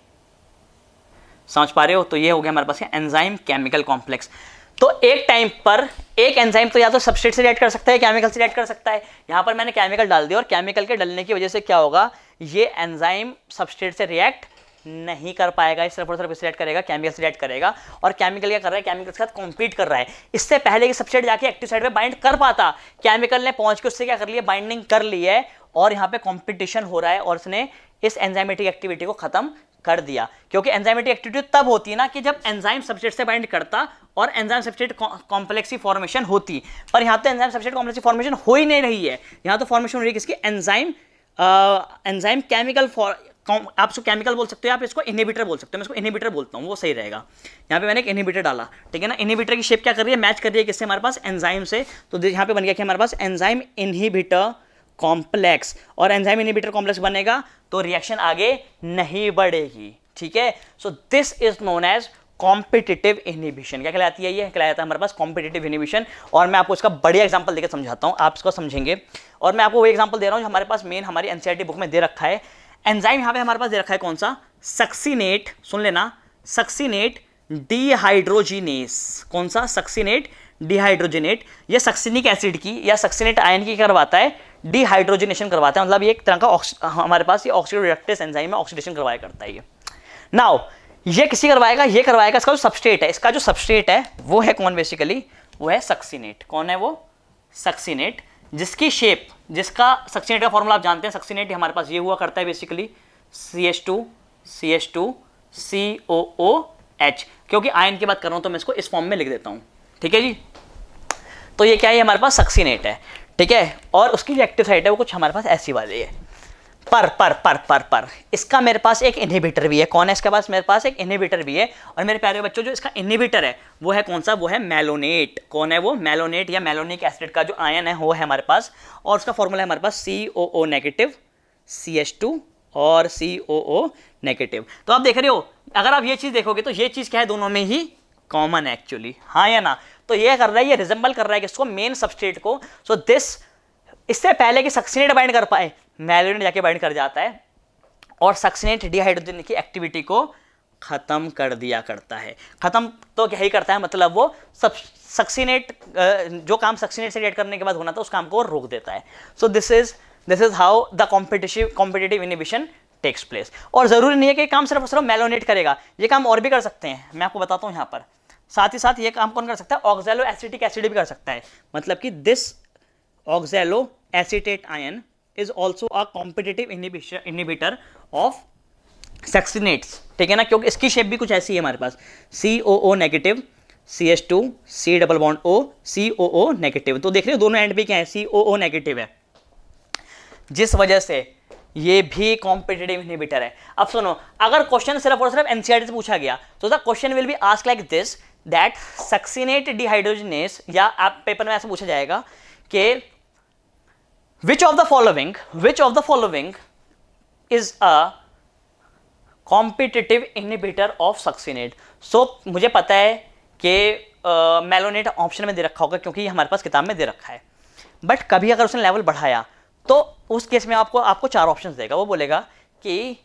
समझ पा रहे हो। तो ये हो गया हमारे पास एंजाइम केमिकल कॉम्प्लेक्स। तो एक टाइम पर एक एंजाइम तो या तो सबस्ट्रेट से रिएक्ट कर सकता है, केमिकल से रिएक्ट कर सकता है। यहां पर मैंने केमिकल डाल दिया और केमिकल के डलने की वजह से क्या होगा, ये एंजाइम सबस्ट्रेट से रिएक्ट नहीं कर पाएगा, सिर्फ और सिर्फ रिएक्ट करेगा, केमिकल से रिएक्ट करेगा। और केमिकल क्या कर रहा है, केमिकल के साथ कॉम्पीट कर रहा है। इससे पहले कि सबस्ट्रेट जाके एक्टिव साइड पे बाइंड कर पाता, केमिकल ने पहुंच के उससे क्या कर लिया, बाइंडिंग कर ली है और यहाँ पे कॉम्पिटिशन हो रहा है और उसने इस एंजाइमेटिक एक्टिविटी को खत्म कर दिया। क्योंकि एंजाइमेटिक एक्टिविटी तब होती है ना कि जब एंजाइम सबस्ट्रेट से बाइंड करता और एंजाइम सबस्ट्रेट कॉम्प्लेक्स की फॉर्मेशन होती। पर यहाँ तो एंजाइम सबस्ट्रेट कॉम्प्लेक्स की फॉर्मेशन हो ही नहीं रही है, यहाँ तो फॉर्मेशन हो रही है किसकी, एंजाइम केमिकल। आप इसको केमिकल बोल सकते हो, आप इसको इनहिबिटर बोल सकते हो, मैं इसको इनहिबिटर बोलता हूँ, वो सही रहेगा। यहाँ पे मैंने एक इनहिबिटर डाला, ठीक है ना। इनहिबिटर की शेप क्या कर रही है, मैच कर रही है किससे, हमारे पास एंजाइम से। तो यहाँ पे बन गया कि हमारे पास एंजाइम इनहिबिटर कॉम्प्लेक्स, और एंजाइम इनहिबिटर कॉम्प्लेक्स बनेगा तो रिएक्शन आगे नहीं बढ़ेगी, ठीक है। So this is known as competitive inhibition. क्या कहलाती है, ये कहलाता है हमारे पास कॉम्पिटिटिव इनहिबिशन। और मैं आपको इसका बढ़िया एग्जांपल देकर समझाता हूँ, आप इसको समझेंगे। और मैं आपको वो एग्जांपल दे रहा हूँ जो हमारे पास मेन हमारी एनसीईआरटी बुक में दे रखा है। एंजाइम यहाँ पे हमारे पास दे रखा है कौन सा, सक्सिनेट, सुन लेना, सक्सिनेट डिहाइड्रोजिनेस। कौन सा, सक्सिनेट डिहाइड्रोजिनेट। ये सक्सिनिक एसिड की या सक्सिनेट आयन की करवाता है, डिहाइड्रोजिनेशन करवाता है। मतलब ये एक तरह का हमारे पास ये ऑक्सीडोरिडक्टेस एंजाइम है, ऑक्सीडेशन करवाया करता है ये। नाउ ये किसी करवाएगा, ये करवाएगा इसका जो सबस्ट्रेट है, इसका जो सबस्ट्रेट है वो है कौन, बेसिकली वो है सक्सिनेट। कौन है वो, सक्सिनेट, जिसकी शेप, जिसका सक्सिनेट का फॉर्मूला आप जानते हैं। सक्सिनेट हमारे पास ये हुआ करता है बेसिकली CH2CH2COOH। क्योंकि आयन की बात कर रहा हूं तो मैं इसको इस फॉर्म में लिख देता हूं, ठीक है जी। तो ये क्या है, हमारे पास सक्सिनेट है, ठीक है। और उसकी जो एक्टिव साइट है वो कुछ हमारे पास ऐसी वाली है। पर इसका मेरे पास एक इनहिबिटर भी है। कौन है इसके पास, मेरे पास एक इनहिबिटर भी है। और मेरे प्यारे बच्चों जो इसका इनहिबिटर है वो है कौन सा, वो है मेलोनेट। कौन है वो, मेलोनेट या मेलोनिक एसिड का जो आयन है वो है हमारे पास। और उसका फॉर्मूला है हमारे पास COO नेगेटिव CH2 और COO नेगेटिव। तो आप देख रहे हो, अगर आप ये चीज देखोगे तो ये चीज क्या है, दोनों में ही कॉमन है एक्चुअली, हाँ या ना। तो ये कर रहा है, ये रिजेंबल कर रहा है किसको, मेन सबस्ट्रेट को। सो दिस, इससे पहले कि सक्सिनेट बाइंड कर पाए, मेलोनेट जाके बाइंड कर जाता है और सक्सिनेट डिहाइड्रोजन की एक्टिविटी को खत्म कर दिया करता है। खत्म तो क्या ही करता है, मतलब वो सब सक्सिनेट जो काम सक्सिनेट से रिएक्ट करने के बाद होना था उस काम को रोक देता है। So this is how the competitive inhibition takes place. और जरूरी नहीं है कि काम सिर्फ मेलोनेट करेगा, ये काम और भी कर सकते हैं, मैं आपको बताता हूँ यहाँ पर। साथ ही साथ ये काम कौन कर सकता है, ऑक्सैलो एसिटिक एसिड भी कर सकता है। मतलब कि this oxalo acetate ion is also a competitive inhibitor of सक्सिनेट्स, ठीक है ना। क्योंकि इसकी शेप भी कुछ ऐसी है हमारे पास, COO negative CH2 C double bond O COO negative. तो देख रहे हो दोनों एंड पे क्या है, COO नेगेटिव है, जिस वजह से ये भी कॉम्पिटिटिव इनहिबिटर है। अब सुनो, अगर क्वेश्चन सिर्फ और सिर्फ एनसीईआरटी से पूछा गया तो the question will be asked like this, that succinate dehydrogenase, या आप पेपर में ऐसे पूछा जाएगा कि which of the following is a competitive inhibitor of succinate। so मुझे पता है कि मेलोनेट ऑप्शन में दे रखा होगा क्योंकि ये हमारे पास किताब में दे रखा है। बट कभी अगर उसने लेवल बढ़ाया तो उस केस में आपको 4 ऑप्शंस देगा। वो बोलेगा कि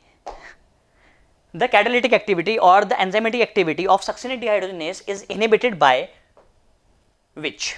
द कैटालिटिक एक्टिविटी और the enzymatic activity of succinate dehydrogenase is inhibited by which,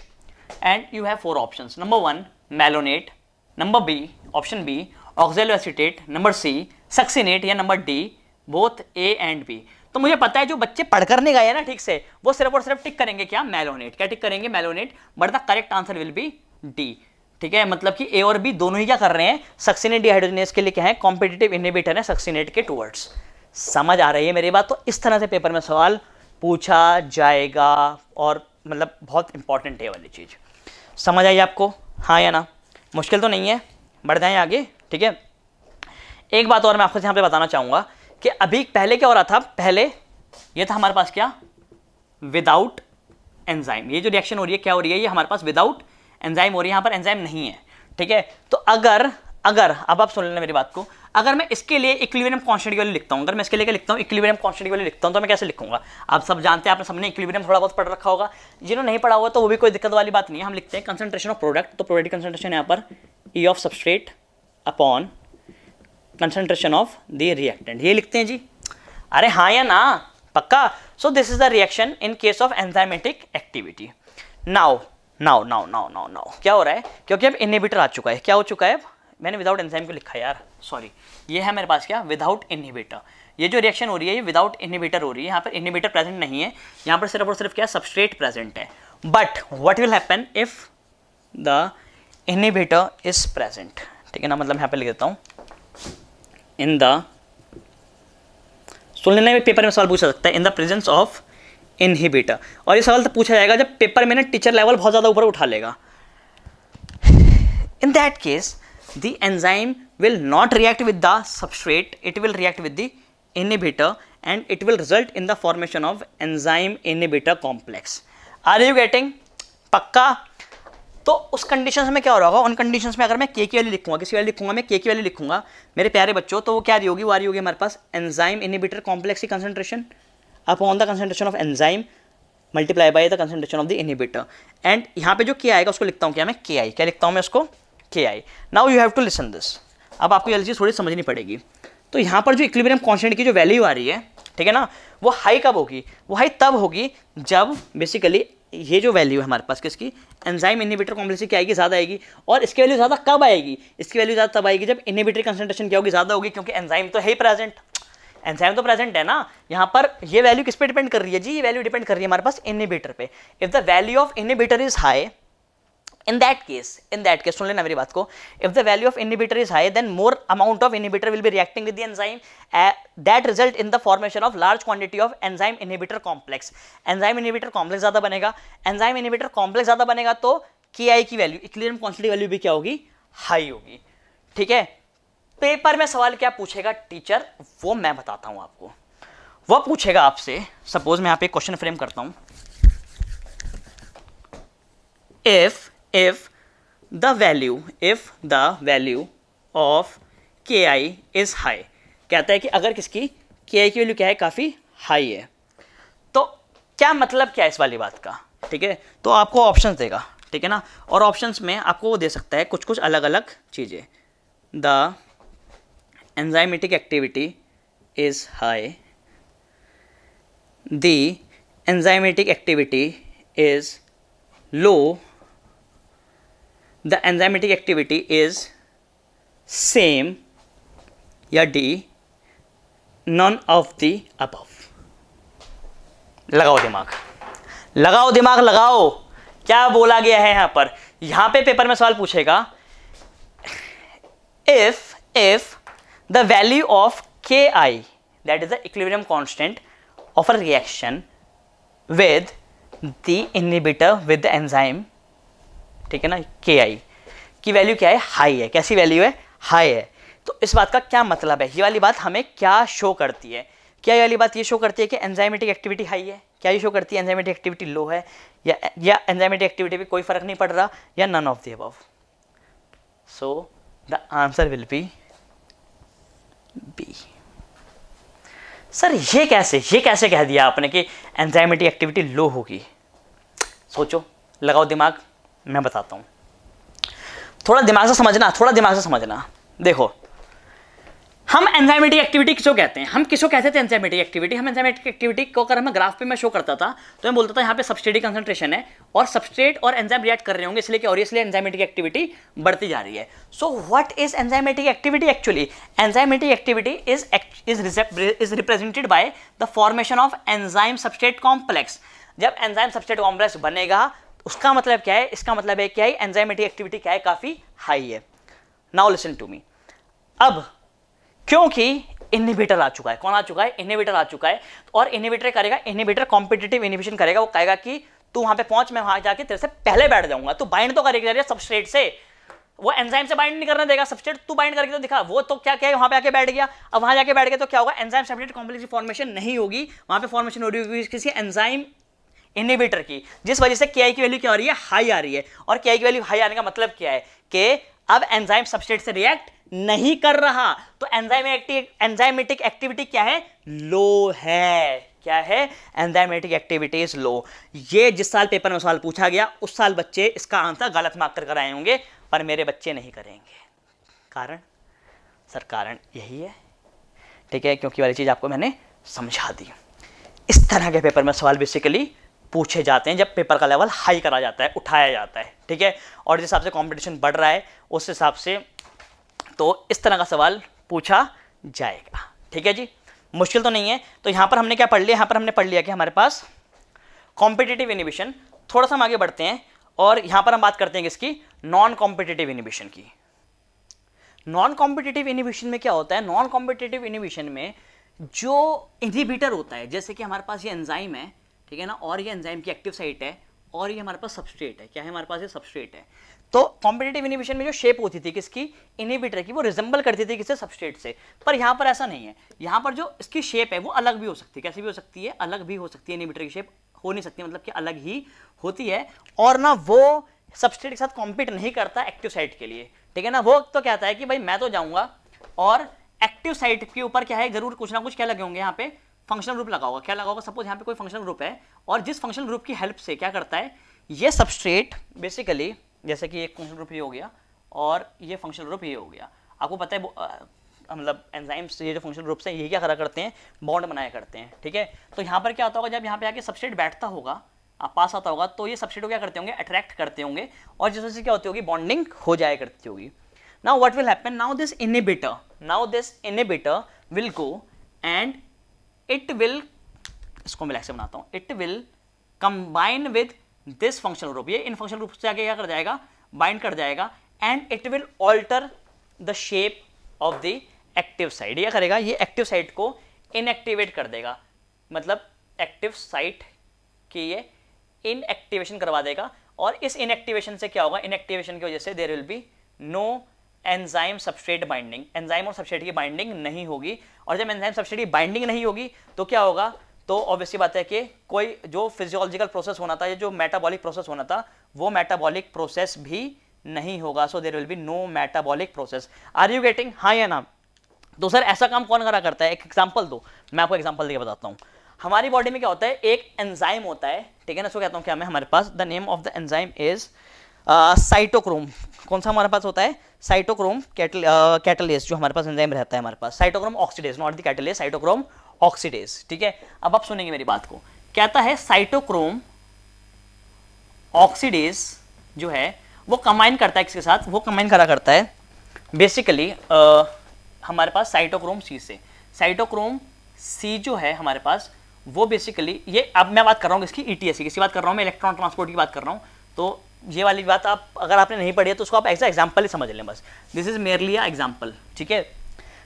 and you have 4 options. Number 1 malonate, number B, option B oxalo acetate, number C succinate, या number D both A and B. तो मुझे पता है जो बच्चे पढ़कर नहीं गए ना ठीक से, वो सिर्फ और सिर्फ टिक करेंगे क्या, मेलोनेट। क्या टिक करेंगे, malonate. But the correct answer will B D, ठीक है। मतलब कि ए और बी दोनों ही क्या कर रहे हैं, सक्सिनेट डिहाइड्रोजिनेस के लिए क्या है, कॉम्पिटिटिव इनहिबिटर है सक्सिनेट के टुवर्ड्स। समझ आ रही है मेरी बात। तो इस तरह से पेपर में सवाल पूछा जाएगा और मतलब बहुत इंपॉर्टेंट है वाली चीज। समझ आई आपको, हाँ या ना। मुश्किल तो नहीं है, बढ़ जाएं आगे, ठीक है। एक बात और मैं आपको यहाँ पे बताना चाहूँगा कि अभी पहले क्या हो रहा था, पहले ये था हमारे पास क्या, विदाउट एंजाइम। ये जो रिएक्शन हो रही है क्या हो रही है, ये हमारे पास विदाउट एंजाइम हो रही है, यहाँ पर एंजाइम नहीं है, ठीक है। तो अगर अब आप सुन लेना मेरी बात को, अगर मैं इसके लिए इक्विलिब्रियम कांस्टेंट की वैल्यू लिखता हूं, अगर मैं इसके लिए लिखता हूं इक्विलिब्रियम कांस्टेंट की वैल्यू लिखता हूं, तो मैं कैसे लिखूंगा? आप सब जानते हैं, आपने सबने इक्विलिब्रियम थोड़ा बहुत पढ़ रखा होगा। जिन्होंने नहीं पढ़ा होगा तो वो भी कोई दिक्कत वाली बात नहीं है। हम लिखते हैं कंसंट्रेशन ऑफ प्रोडक्ट, तो प्रोडक्ट की कंसंट्रेशन यहाँ पर ई of substrate upon concentration of the reactant, ये लिखते हैं जी। अरे हाँ या ना, पक्का? सो this is the reaction in case of enzymatic activity. Now क्या हो रहा है? क्योंकि अब इनहिबिटर आ चुका है। क्या हो चुका है? मैंने विदाउट एंजाइम को लिखा है यार, सॉरी। ये है मेरे पास क्या? Without inhibitor. ये जो रिएक्शन हो रही है ये विदाउट इनहिबिटर हो रही है। यहाँ पर इनहिबिटर प्रेजेंट नहीं है, यहाँ पर सिर्फ और सिर्फ क्या सबस्ट्रेट प्रेजेंट है। But what will happen if the inhibitor is present? ठीक है ना, मतलब यहाँ पे लिख देता हूँ इन द, सुन लेना, पेपर में सवाल पूछा सकता है in the presence of inhibitor. और ये सवाल तो पूछा जाएगा जब पेपर में ना टीचर लेवल बहुत ज़्यादा ऊपर उठा लेगा। In that case the enzyme will not react with the substrate, it will react with the inhibitor and it will result in the formation of enzyme inhibitor complex. Are you getting? पक्का? तो उस conditions में क्या हो रहा होगा? उन conditions में अगर मैं के की वैल्यू लिखूंगा, किसी वैल्यू लिखूंगा, मैं के की वैल्यू लिखूंगा मेरे प्यारे बच्चों, तो वो क्या रही होगी? वो आ रही होगी हमारे पास एंजाइम इनहिबिटर कॉम्प्लेक्स की concentration upon the concentration of enzyme multiply by the concentration of the inhibitor. And यहाँ पे जो के आएगा उसको लिखता हूँ क्या मैं? के आई। क्या लिखता हूँ मैं उसको? के आई। Now you have to listen this. अब आपको ये चीज़ थोड़ी समझनी पड़ेगी। तो यहाँ पर जो इक्विलिब्रियम कांस्टेंट की जो वैल्यू आ रही है, ठीक है ना, वो हाई कब होगी? वो हाई तब होगी जब बेसिकली ये जो वैल्यू है हमारे पास किसकी? एंजाइम इनहिबिटर कॉम्प्लेक्स की क्या आएगी? ज़्यादा आएगी। और इसकी वैल्यू ज़्यादा कब आएगी? इसकी वैल्यू ज़्यादा तब आएगी जब इनहिबिटर कंसंट्रेशन क्या होगी? ज़्यादा होगी, क्योंकि एंजाइम तो है ही प्रेजेंट। एंजाइम तो प्रेजेंट है ना। यहाँ पर ये वैल्यू किस पे डिपेंड कर रही है जी? ये वैल्यू डिपेंड कर रही है हमारे पास इनहिबिटर पे। If the value of inhibitor is high, in that case सुन लेना मेरी बात को, if the value of inhibitor is high then more amount of inhibitor will be reacting with the enzyme that result in the formation of large quantity of enzyme inhibitor complex। enzyme inhibitor complex ज़्यादा बनेगा, enzyme inhibitor complex ज़्यादा बनेगा तो ki की value, equilibrium constant की value भी क्या होगी? हाई होगी। ठीक है, पेपर में सवाल क्या पूछेगा टीचर, वो मैं बताता हूँ आपको। वो पूछेगा आपसे, सपोज मैं यहाँ पे क्वेश्चन फ्रेम करता हूँ, if the value of ki is high, कहता है कि अगर किसकी ki की वैल्यू क्या है? काफ़ी हाई है। तो क्या मतलब क्या है इस वाली बात का? ठीक है, तो आपको ऑप्शंस देगा, ठीक है ना, और ऑप्शंस में आपको वो दे सकता है कुछ कुछ अलग अलग चीज़ें। The enzymatic activity is high, the enzymatic activity is low, the enzymatic activity is same, या D none of the above। लगाओ दिमाग, लगाओ दिमाग, लगाओ। क्या बोला गया है यहाँ पर? यहाँ पे पेपर में सवाल पूछेगा if the value of Ki, that is the equilibrium constant of a reaction with the inhibitor with the enzyme, ठीक है ना, के आई की वैल्यू क्या है? हाई है। कैसी वैल्यू है? हाई है। तो इस बात का क्या मतलब है? ये वाली बात हमें क्या शो करती है? क्या ये वाली बात ये शो करती है कि एंजाइमेटिक एक्टिविटी हाई है? क्या ये शो करती है एंजाइमेटिक एक्टिविटी लो है? या एंजाइमेटिक एक्टिविटी पे कोई फर्क नहीं पड़ रहा, या none of the above? So the answer will be B. Sir ये कैसे कह दिया आपने कि एंजाइमेटिक एक्टिविटी लो होगी? सोचो, लगाओ दिमाग, मैं बताता हूँ। थोड़ा दिमाग से समझना। देखो, हम एंजाइमेटिक एक्टिविटी किसको कहते हैं? हम किसको कहते थे एंजाइमेटिक एक्टिविटी? हम एंजाइमेटिक एक्टिविटी को अगर मैं ग्राफ पे मैं शो करता था तो मैं बोलता था यहाँ पे सबस्ट्रेट की कंसंट्रेशन है और सबस्ट्रेट और एंजाइम रिएक्ट कर रहे होंगे, इसलिए क्या हो रही है? इसलिए एंजाइमेटिक एक्टिविटी बढ़ती जा रही है। So what is enzymatic activity actually? Enzymatic activity is represented by the formation of enzyme substrate complex. जब एंजाइम सबस्ट्रेट कॉम्प्लेक्स बनेगा उसका मतलब क्या है? इसका मतलब है क्या है? एंजाइमेटिक एक्टिविटी क्या है? काफी हाई है। Now listen to me. अब क्योंकि इनहिबिटर आ चुका है, कौन आ चुका है? इनहिबिटर आ चुका है, और इनहिबिटर करेगा, इनहिबिटर कॉम्पिटिटिव इनहिबिशन करेगा। वो कहेगा कि तू वहां पे पहुंच, मैं वहां जाके तेरे से पहले बैठ जाऊंगा। तू बाइंड तो करेगा सबस्ट्रेट से, वो एंजाइम से बाइंड नहीं करने देगा। सबस्ट्रेट तू बाइंड करके तो दिखा, वो तो क्या क्या वहां पे आके बैठ गया। अब वहां जाके बैठ गया तो क्या होगा? एंजाइम सबस्ट्रेट कॉम्प्लेक्स की फॉर्मेशन नहीं होगी, वहां पे फॉर्मेशन हो रही होगी किसी एंजाइम इनहिबिटर की, जिस वजह से Ki की वैल्यू क्या हो रही है? हाई आ रही है। और Ki की वैल्यू हाई आने का मतलब क्या है? कि अब एंजाइम सबस्ट्रेट से रिएक्ट नहीं कर रहा, तो एंजाइमेटिक एक्टिविटी क्या है, लो है। क्या है, एंजाइमेटिक एक्टिविटी इज लो। ये जिस साल पेपर में सवाल पूछा गया उस साल बच्चे इसका आंसर गलत मार्क कर आए होंगे, पर मेरे बच्चे नहीं करेंगे। कारण सर, कारण यही है, ठीक है, क्योंकि वाली चीज आपको मैंने समझा दी। इस तरह के पेपर में सवाल बेसिकली पूछे जाते हैं जब पेपर का लेवल हाई करा जाता है, उठाया जाता है, ठीक है। और जिस हिसाब से कंपटीशन बढ़ रहा है उस हिसाब से तो इस तरह का सवाल पूछा जाएगा, ठीक है जी। मुश्किल तो नहीं है। तो यहां पर हमने क्या पढ़ लिया, यहां पर हमने पढ़ लिया कि हमारे पास कॉम्पिटिटिव इनिबिशन। थोड़ा सा हम आगे बढ़ते हैं और यहां पर हम बात करते हैं किसकी, नॉन कॉम्पिटिटिव इनिबिशन की। नॉन कॉम्पिटिटिव इनिबिशन में क्या होता है, नॉन कॉम्पिटिटिव इनिबिशन में जो इनहिबिटर होता है, जैसे कि हमारे पास ये एंजाइम है, ठीक है ना, और ये एंजाइम की एक्टिव साइट है, और ये हमारे पास सबस्ट्रेट है। क्या है हमारे पास, ये सबस्ट्रेट है। तो कॉम्पिटिटिव इनिबिशन में जो शेप होती थी किसकी, इनहिबिटर की, वो रिजेंबल करती थी किससे, सबस्ट्रेट से। पर यहाँ पर ऐसा नहीं है, यहाँ पर जो इसकी शेप है वो अलग भी हो सकती है। कैसी भी हो सकती है, अलग भी हो सकती है। इनहिबिटर की शेप हो नहीं सकती, मतलब कि अलग ही होती है। और ना वो सबस्ट्रेट के साथ कॉम्पीट नहीं करता एक्टिव साइट के लिए, ठीक है ना। वो तो कहता है कि भाई मैं तो जाऊंगा और एक्टिव साइट के ऊपर क्या है, जरूर कुछ ना कुछ क्या लगे होंगे यहाँ पे, फंक्शनल ग्रुप लगा होगा। क्या लगा होगा, सपोज यहाँ पे कोई फंक्शनल ग्रुप है, और जिस फंक्शनल ग्रुप की हेल्प से क्या करता है, ये सबस्ट्रेट बेसिकली, जैसे कि एक फंक्शनल ग्रुप ये हो गया और ये फंक्शनल ग्रुप ये हो गया। आपको पता है मतलब एंजाइम्स, ये जो फंक्शनल ग्रुप्स हैं ये क्या करा करते हैं, बॉन्ड बनाया करते हैं, ठीक है। तो यहाँ पर क्या होता होगा, जब यहाँ पे आके सबस्ट्रेट बैठता होगा, पास आता होगा, तो ये सबस्ट्रेट को क्या करते होंगे, अट्रैक्ट करते होंगे, और जिस वजह से क्या होती होगी, बॉन्डिंग हो जाया करती होगी। Now what will happen, now this inhibitor will go and it will, इसको मैं ऐसे बनाता हूं, it will combine with this functional group. ये इन फंक्शनल ग्रुप से आगे क्या कर जाएगा, बाइंड कर जाएगा, and it will alter the shape of the active site. ये करेगा, ये एक्टिव साइट को इनएक्टिवेट कर देगा, मतलब एक्टिव साइट की ये इनएक्टिवेशन करवा देगा। और इस इनएक्टिवेशन से क्या होगा, इनएक्टिवेशन की वजह से there will be no enzyme substrate binding, enzyme और सबस्ट्रेट की बाइंडिंग नहीं होगी। और जब एंजाइम सबस्ट्रेट की बाइंडिंग नहीं होगी तो क्या होगा, तो ऑब्वियसली बात है कि कोई जो फिजियोलॉजिकल प्रोसेस होना था, या जो मेटाबॉलिक प्रोसेस होना था, वो मेटाबॉलिक प्रोसेस भी नहीं होगा। So there will be no metabolic process. Are you getting, हाँ या ना। तो सर ऐसा काम कौन करा करता है, एक एग्जांपल दो, मैं आपको एग्जांपल देके बताता हूँ। हमारी बॉडी में क्या होता है, एक एंजाइम होता है, ठीक है ना, इसको कहता हूँ क्या मैं, हमारे पास the name of the enzyme is cytochrome. कौन सा हमारे पास होता है, साइटोक्रोम कैटलेज, जो हमारे पास एंजाइम रहता है हमारे पास, cytochrome oxidase, not the catalase, cytochrome oxidase, ठीक है। अब आप सुनेंगे मेरी बात को, कहता है साइटोक्रोम ऑक्सीडेज जो है वो कंबाइन करता है किसके साथ, वो कंबाइन करा करता है बेसिकली हमारे पास साइटोक्रोम सी से। साइटोक्रोम सी जो है हमारे पास वो बेसिकली, ये अब मैं बात कर रहा हूँ इसकी ईटीएस की, किसी बात कर रहा हूँ मैं, इलेक्ट्रॉन ट्रांसपोर्ट की बात कर रहा हूँ। तो ये वाली बात आप अगर आपने नहीं पढ़ी है तो उसको आप ऐसा एग्जाम्पल ही समझ लें बस, this is merely a example, ठीक है।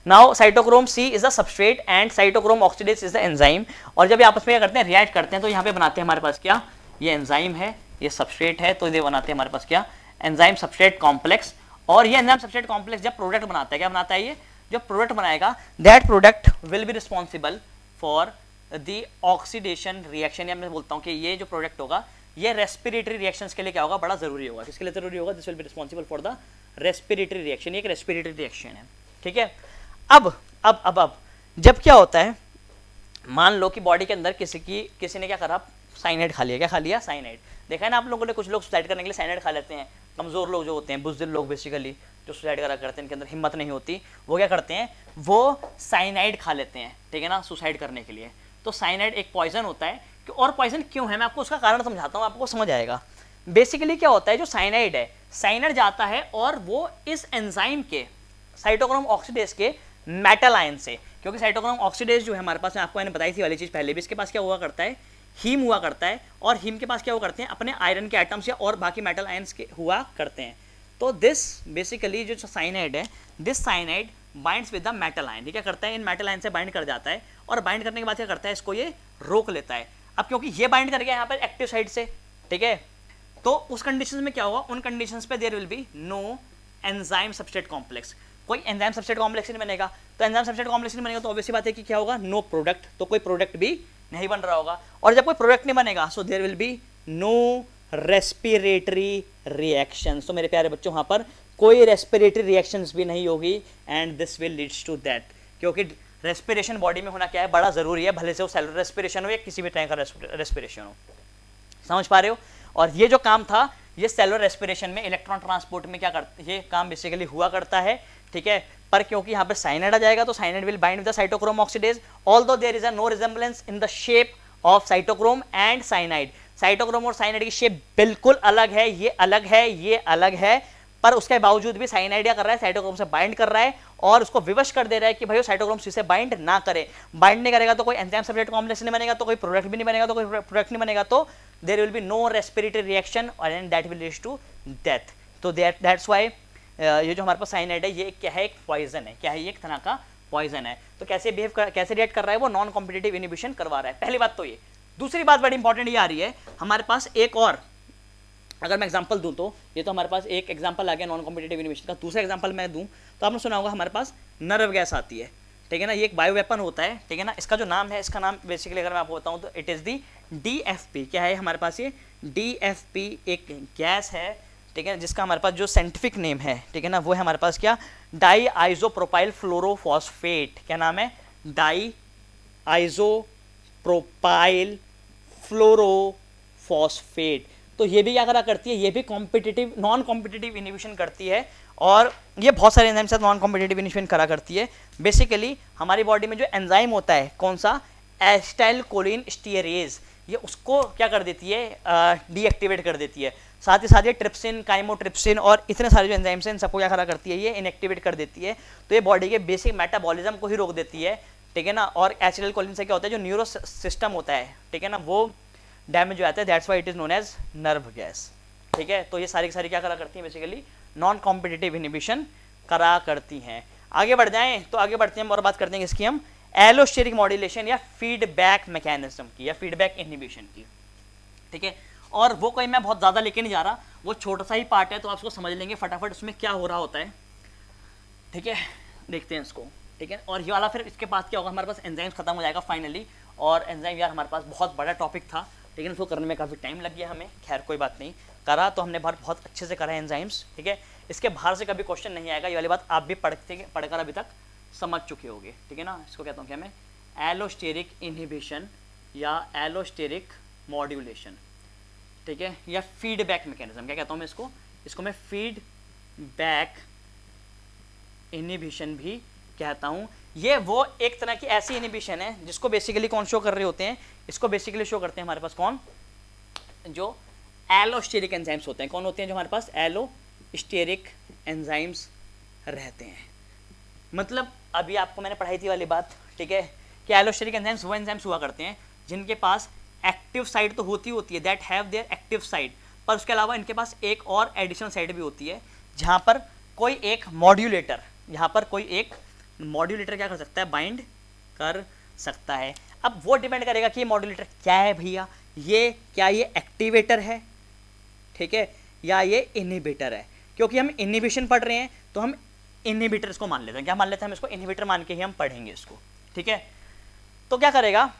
Now cytochrome C is the substrate and cytochrome oxidase is the enzyme. और जब ये आपस में क्या करते हैं, रिएक्ट करते हैं, तो यहाँ पे बनाते हैं हमारे पास क्या, ये एंजाइम है, ये सबस्ट्रेट है, तो ये बनाते हैं हमारे पास क्या, एंजाइम सबस्ट्रेट कॉम्प्लेक्स। और ये एंजाइम सबस्ट्रेट कॉम्प्लेक्स जब प्रोडक्ट बनाता है, क्या बनाता है, ये जो प्रोडक्ट बनाएगा, that product will be responsible for the oxidation reaction. या मैं बोलता हूँ कि ये जो प्रोडक्ट होगा ये रेस्पिरेटरी रिएक्शंस के लिए क्या होगा, बड़ा जरूरी होगा। किसके लिए जरूरी होगा, this will be responsible for the respiratory reaction. ये एक रेस्पिरेटरी रिएक्शन है, ठीक है। अब जब क्या होता है, मान लो कि बॉडी के अंदर किसी ने क्या करा, साइनाइड खा लिया। क्या खा लिया, साइनाइड। देखा है ना आप लोगों ने, कुछ लोग सुसाइड करने के लिए साइनाइड खा लेते हैं। कमजोर लोग जो होते हैं, बुज़दिल लोग बेसिकली, जो सुसाइड करा करते हैं, इनके अंदर हिम्मत नहीं होती, वो क्या करते हैं, वो साइनाइड खा लेते हैं, ठीक है ना, सुसाइड करने के लिए। तो साइनाइड एक पॉइजन होता है। और पॉइजन क्यों है, मैं आपको उसका कारण समझाता हूँ, आपको समझ आएगा। बेसिकली क्या होता है, जो साइनाइड है, साइनाइड जाता है और वो इस एंजाइम के, साइटोक्रोम ऑक्सीडेज के मेटल आयन से, क्योंकि साइटोक्रोम ऑक्सीडेज जो है हमारे पास, मैं आपको मैंने बताई थी वाली चीज़ पहले भी, इसके पास क्या हुआ करता है, हीम हुआ करता है। और हीम के पास क्या हुआ करते हैं, अपने आयरन के एटम्स या और बाकी मेटल आयन्स के हुआ करते हैं। तो दिस बेसिकली जो साइनाइड है, this cyanide binds with the metal ion. ये क्या करता है, इन मेटल आयन से बाइंड कर जाता है, और बाइंड करने के बाद क्या करता है, इसको ये रोक लेता है। अब क्योंकि ये बाइंड कर गया यहाँ पर एक्टिव साइड से, ठीक है, तो उस कंडीशन में क्या होगा, उन कंडीशंस पे there will be no enzyme substrate complex. कोई एंजाइम सबस्ट्रेट कॉम्प्लेक्स नहीं बनेगा। तो एंजाइम सबस्ट्रेट कॉम्प्लेक्स नहीं बनेगा तो ऑब्वियसली बात है कि क्या होगा, नो प्रोडक्ट। तो कोई प्रोडक्ट भी नहीं बन रहा होगा। और जब कोई प्रोडक्ट नहीं बनेगा, so there will be no respiratory reaction. तो मेरे प्यारे बच्चों, वहाँ पर कोई रेस्पिरेटरी रिएक्शंस भी नहीं होगी and this will leads to that, क्योंकि रेस्पिरेशन बॉडी में होना क्या है, बड़ा ज़रूरी है, भले से वो सेलुलर रेस्पिरेशन हो या किसी भी तरह का रेस्पिरेशन हो। समझ पा रहे हो? और ये जो काम था ये सेलुलर रेस्पिरेशन में इलेक्ट्रॉन ट्रांसपोर्ट में क्या करता, ये काम बेसिकली हुआ करता है, ठीक है। पर क्योंकि यहाँ पे साइनाइड आ जाएगा तो cyanide will bind with the cytochrome oxidase, although there is a no resemblance in the shape of cytochrome and cyanide. Cytochrome और साइनाइड की शेप बिल्कुल अलग है, ये अलग है, ये अलग है, पर उसके बावजूद भी साइनाइड क्या कर रहा है, साइटोक्रोम से बाइंड कर रहा है और उसको विवश कर दे रहा है कि भाई साइटोक्रोम से बाइंड ना करे। बाइंड नहीं करेगा तो कोई एंजाइम सब्सट्रेट कॉम्प्लेक्स नहीं बनेगा, तो कोई प्रोडक्ट भी नहीं बनेगा, तो कोई प्रोडक्ट नहीं बनेगा तो there will be no respiratory reaction and that will lead to death. तो दैट्स व्हाई ये जो हमारे पास साइनाइड है ये क्या है, एक पॉइजन है। क्या है, ये एक तरह का पॉइजन है। तो कैसे कैसे रिएक्ट कर रहा है, वो नॉन कॉम्पिटिटिव इनिबिशन करवा रहा है। पहली बात तो ये। दूसरी बात बड़ी इंपॉर्टेंट ये आ रही है, हमारे पास एक और अगर मैं एग्जांपल दूं तो ये तो हमारे पास एक एग्जांपल आ गया नॉन कॉम्पिटिटिव इनिबिशन का। दूसरा एग्जांपल मैं दूं तो आपने सुना होगा हमारे पास नर्व गैस आती है, ठीक है ना, ये एक बायो वेपन होता है, ठीक है ना। इसका जो नाम है, इसका नाम बेसिकली अगर मैं आपको बताऊं तो इट इज़ दी DFP। क्या है हमारे पास, ये DFP एक गैस है, ठीक है, जिसका हमारे पास जो साइंटिफिक नेम है, ठीक है ना, वो है हमारे पास क्या, डाई आइसोप्रोपाइल फ्लोरोफॉस्फेट। क्या नाम है, डाई आइसोप्रोपाइल फ्लोरोफॉस्फेट। तो ये भी क्या करा करती है, ये भी कॉम्पिटिटिव नॉन कॉम्पिटिटिव इनिबिशन करती है और ये बहुत सारे एंजाइम से नॉन कॉम्पिटिटिव इनिबिशन करा करती है। बेसिकली हमारी बॉडी में जो एंजाइम होता है, कौन सा, एसिटाइल कोलिन स्टीयरेज, ये उसको क्या कर देती है, डीएक्टिवेट कर देती है। साथ ही साथ ये ट्रिप्सिन, काइमोट्रिप्सिन और इतने सारे जो एंजाइम्स हैं, इन सबको क्या करा करती है, ये इनएक्टिवेट कर देती है। तो ये बॉडी के बेसिक मेटाबॉलिज्म को ही रोक देती है, ठीक है ना। और एसिटाइल कोलिन से क्या होता है, जो न्यूरो सिस्टम होता है, ठीक है ना, वो डैमेज हो जाता है। That's why it is known as nerve gas, ठीक है। तो ये सारी की सारी क्या करा करती हैं, बेसिकली नॉन कॉम्पिटिटिव इनिबिशन करा करती हैं। आगे बढ़ जाएं तो आगे बढ़ते हैं और बात करते हैं इसकी हम एलोस्टेरिक मॉड्यूलेशन या फीडबैक मैकेनिज्म की या फीडबैक इनिबिशन की, ठीक है। और वो कोई मैं बहुत ज़्यादा लेके नहीं जा रहा, वो छोटा सा ही पार्ट है, तो आप उसको समझ लेंगे फटाफट उसमें क्या हो रहा होता है, ठीक है। देखते हैं इसको, ठीक है। और ये वाला फिर इसके बाद क्या होगा, हमारे पास एंजाइम्स खत्म हो जाएगा फाइनली। और एंजाइम यार हमारे पास बहुत बड़ा टॉपिक था, लेकिन उसको करने में काफ़ी टाइम लग गया हमें। खैर कोई बात नहीं, करा तो हमने बहुत अच्छे से करा है एंजाइम्स, ठीक है। इसके बाहर से कभी क्वेश्चन नहीं आएगा, ये वाली बात आप भी पढ़कर अभी तक समझ चुके होंगे, ठीक है ना। इसको कहता हूँ क्या मैं, एलोस्टेरिक इनहिबिशन या एलोस्टेरिक मॉड्यूलेशन, ठीक है, या फीडबैक मैकेनिज्म। क्या कहता हूँ मैं इसको मैं फीडबैक इनहिबिशन भी कहता हूँ। ये वो एक तरह की ऐसी इनहिबिशन है जिसको बेसिकली कौन शो कर रहे होते हैं, इसको बेसिकली शो करते हैं हमारे पास कौन, जो एलोस्टेरिक एंजाइम्स होते हैं। कौन होते हैं, जो हमारे पास एलोस्टेरिक एंजाइम्स रहते हैं। मतलब अभी आपको मैंने पढ़ाई थी वाली बात, ठीक है, कि एलोस्टेरिक एंजाइम्स वो एंजाइम्स हुआ करते हैं जिनके पास एक्टिव साइट तो होती है, that have their active site, पर उसके अलावा इनके पास एक और एडिशनल साइट भी होती है जहाँ पर कोई एक मॉड्यूलेटर क्या कर सकता है, बाइंड कर सकता है। अब वो डिपेंड करेगा कि ये मॉड्यूलेटर क्या है भैया, क्या ये एक्टिवेटर है, ठीक है, या ये इनहिबिटर है। क्योंकि हम इनहिबिशन पढ़ रहे हैं तो हम इनहिबिटर इसको मान लेते हैं। क्या मान लेते हैं हम इसको, इनहिबिटर मान के ही हम पढ़ेंगे इसको, ठीक है। तो क्या करेगा,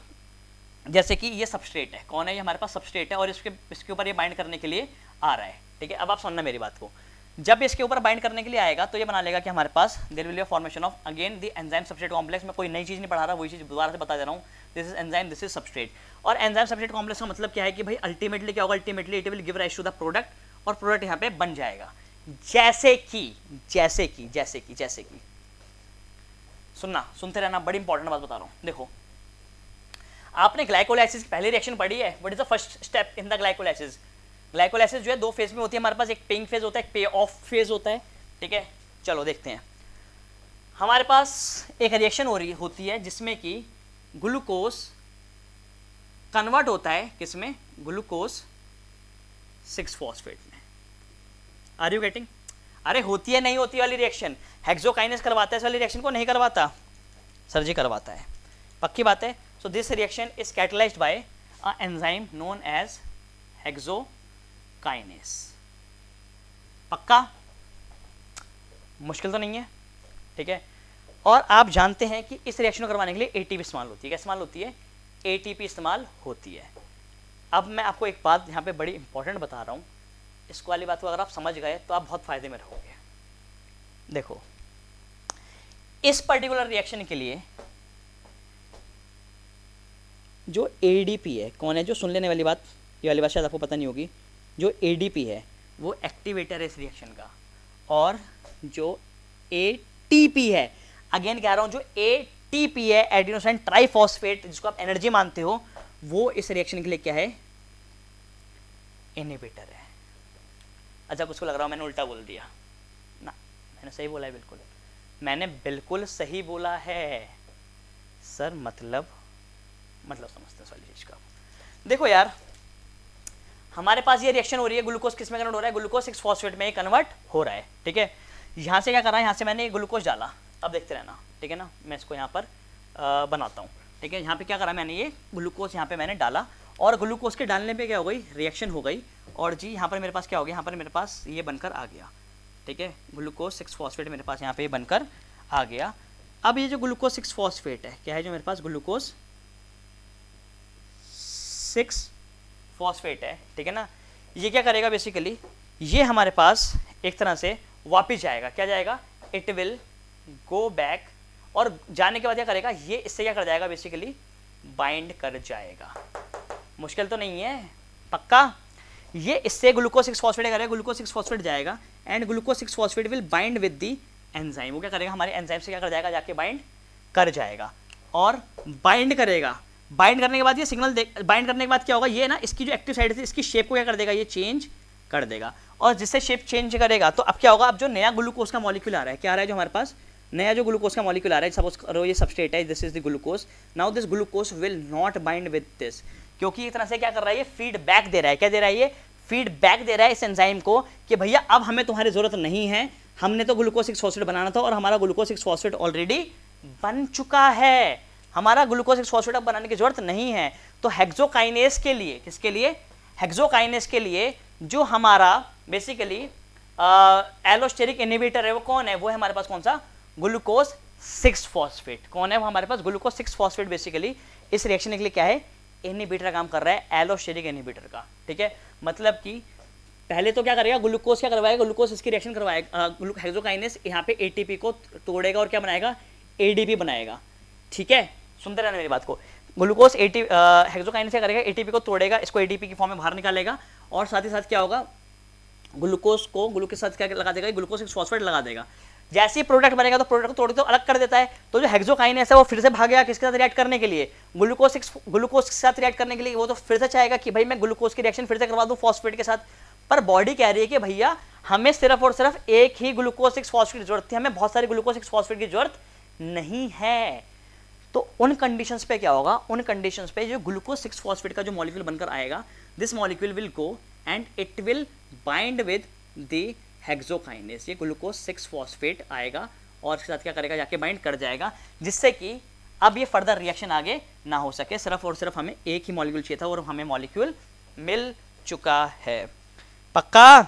जैसे कि ये सबस्ट्रेट है, कौन है, ये हमारे पास सबस्ट्रेट है और इसके ऊपर ये बाइंड करने के लिए आ रहा है, ठीक है। अब आप सुनना मेरी बात को, जब इसके ऊपर बाइंड करने के लिए आएगा तो ये बना लेगा कि हमारे पास there will be a formation of again the enzyme substrate complex. मैं कोई नई चीज़ नहीं पढ़ा रहा, वही चीज़ दोबारा से बता दे रहा हूँ। This is enzyme, this is substrate. और एंजाइम सबस्ट्रेट कॉम्प्लेक्स का मतलब क्या है कि भाई अल्टीमेटली क्या होगा, ultimately it will give rise to the product, और प्रोडक्ट यहाँ पे बन जाएगा। जैसे कि सुनते रहना, बड़ी इंपॉर्टेंट बात बता रहा हूँ। देखो, आपने ग्लाइकोलाइसिस की पहली रिएक्शन पढ़ी है, what is the first step in the glycolysis. Glycolysis जो है दो फेज में होती है हमारे पास, एक पेइंग फेज होता है, एक पे ऑफ फेज होता है, ठीक है। चलो देखते हैं, हमारे पास एक रिएक्शन होती है जिसमें कि ग्लूकोज कन्वर्ट होता है किसमें, ग्लूकोज 6-फॉस्फेट में। Are you getting? अरे होती है नहीं होती वाली रिएक्शन, हेक्सोकाइनेस करवाता है इस वाली रिएक्शन को, नहीं करवाता, सर जी करवाता है, पक्की बात है। So this reaction is catalysed by a enzyme known as hexokinase. पक्का? मुश्किल तो नहीं है, ठीक है। और आप जानते हैं कि इस रिएक्शन को करवाने के लिए एटीपी इस्तेमाल होती है। क्या इस्तेमाल होती है? एटीपी इस्तेमाल होती है। अब मैं आपको एक बात यहाँ पे बड़ी इंपॉर्टेंट बता रहा हूँ, इसको वाली बात को अगर आप समझ गए तो आप बहुत फ़ायदे में रहोगे। देखो इस पर्टिकुलर रिएक्शन के लिए जो एडीपी है, कौन है, जो सुन लेने वाली बात, ये वाली बात शायद आपको पता नहीं होगी, जो एडीपी है वो एक्टिवेटर है इस रिएक्शन का, और जो एटीपी है, अगेन कह रहा हूं, जो एटीपी है एडिनोसाइन ट्राइफॉस्फेट, जिसको आप एनर्जी मानते हो, वो इस रिएक्शन के लिए क्या है, इनहिबिटर है। अच्छा कुछ को लग रहा है मैंने उल्टा बोल दिया ना, मैंने सही बोला है, बिल्कुल मैंने बिल्कुल सही बोला है सर, मतलब समझते हैं इस वाली चीज का। देखो यार हमारे पास ये रिएक्शन हो रही है, ग्लूकोज किस में कन्वर्ट हो रहा है, ग्लूकोज 6 फॉस्फेट में कन्वर्ट हो रहा है, ठीक है। यहाँ से क्या कर रहा है, यहाँ से मैंने ग्लूकोज डाला, अब देखते रहना, ठीक है ना, मैं इसको यहाँ पर बनाता हूँ, ठीक है। यहाँ पे क्या करा मैंने, ये ग्लूकोज यहाँ पे मैंने डाला, और ग्लूकोज के डालने पे क्या हो गई, रिएक्शन हो गई, और जी यहाँ पर मेरे पास क्या हो गया, यहाँ पर मेरे पास ये बनकर आ गया, ठीक है, ग्लूकोज 6 फॉस्फेट मेरे पास यहाँ पे बनकर आ गया। अब ये जो ग्लूकोज 6 फॉस्फेट है, क्या है जो मेरे पास ग्लूकोज 6 फॉस्फेट है, ठीक है ना, ये क्या करेगा बेसिकली, ये हमारे पास एक तरह से वापिस जाएगा, क्या जाएगा, इट विल गो बैक, और जाने के बाद क्या करेगा, ये इससे क्या कर जाएगा, बेसिकली बाइंड कर जाएगा। मुश्किल तो नहीं है, पक्का, ये इससे ग्लूकोज 6 फॉस्फेट करेगा, ग्लूकोज 6 फॉस्फेट जाएगा, and glucose 6 phosphate will bind with the enzyme, वो क्या करेगा, हमारे एंजाइम से क्या कर जाएगा, जाके बाइंड कर जाएगा, और बाइंड करेगा, बाइंड करने के बाद ये सिग्नल बाइंड करने के बाद क्या होगा, ये ना इसकी जो एक्टिव साइड थी इसकी शेप को क्या कर देगा, ये चेंज कर देगा, और जिससे शेप चेंज करेगा तो अब क्या होगा, अब जो नया ग्लूकोज का मॉलिक्यूल आ रहा है, क्या आ रहा है, जो हमारे पास नया जो ग्लूकोज का मॉलिक्यूल आ रहा है, सपोज करो ये सबस्ट्रेट है, this is the glucose, now this glucose will not bind with this, क्योंकि एक तरह से क्या कर रहा है, ये फीडबैक दे रहा है, क्या दे रहा है, ये फीडबैक दे रहा है इस एंजाइम को कि भैया अब हमें तुम्हारी जरूरत नहीं है, हमने तो ग्लूकोज 6 फॉस्फेट बनाना था और हमारा ग्लूकोज 6 फॉस्फेट ऑलरेडी बन चुका है, हमारा ग्लूकोज 6 फॉस्फेट अब बनाने की जरूरत नहीं है। तो हेक्सोकाइनेस के लिए, किसके लिए, हेक्सोकाइनेस के लिए जो हमारा बेसिकली एलोस्टेरिक इनहिबिटर है वो कौन है, वो है हमारे पास कौन सा, ग्लूकोज 6 फॉस्फेट, कौन है वो हमारे पास, ग्लूकोज 6 फॉस्फेट बेसिकली इस रिएक्शन के लिए क्या है, इनहिबिटर काम कर रहा है, एलोस्टेरिक इनहिबिटर का, ठीक है। मतलब कि पहले तो क्या करेगा, ग्लूकोज क्या करवाएगा, ग्लूकोज इसकी रिएक्शन करवाएगा, हेक्सोकाइनेस यहाँ पे एटीपी को तोड़ेगा और क्या बनाएगा, एडीपी बनाएगा, ठीक है, सुनते रहना मेरी बात को, ग्लूकोज हेक्सोकाइनेस क्या करेगा, एटीपी को तोड़ेगा, इसको एडीपी की फॉर्म में बाहर निकालेगा, और साथ ही साथ क्या होगा, ग्लूकोज को ग्लूकोज के साथ क्या लगा देगा, ग्लूकोज 6 फॉस्फेट लगा देगा, जैसे ही प्रोडक्ट बनेगा तो प्रोडक्ट को तोड़ तो अलग कर देता है, तो जो हेक्सोकाइनेस है वो फिर से भागेगा किसके साथ रिएक्ट करने के लिए, ग्लूकोज के साथ रिएक्ट करने के लिए, वो तो फिर से चाहेगा कि भाई मैं ग्लूकोज की रिएक्शन फिर से करवा दूं फॉस्फेट के साथ, पर बॉडी कह रही है कि भैया हमें सिर्फ और सिर्फ एक ही ग्लूकोज 6 फॉस्फेट की जरूरत थी, हमें बहुत सारी ग्लूकोज 6 फॉस्फेट की जरूरत नहीं है। तो उन कंडीशंस पे क्या होगा, उन कंडीशंस पे जो ग्लूकोज 6 फॉस्फेट का जो मॉलिक्यूल बनकर आएगा, this molecule will go and it will bind with the hexokinase, ये ग्लूकोज 6 फॉस्फेट आएगा और इसके साथ क्या करेगा, जाके बाइंड कर जाएगा, जिससे कि अब ये फर्दर रिएक्शन आगे ना हो सके, सिर्फ और सिर्फ हमें एक ही मॉलिक्यूल चाहिए था और हमें मॉलिक्यूल मिल चुका है। पक्का,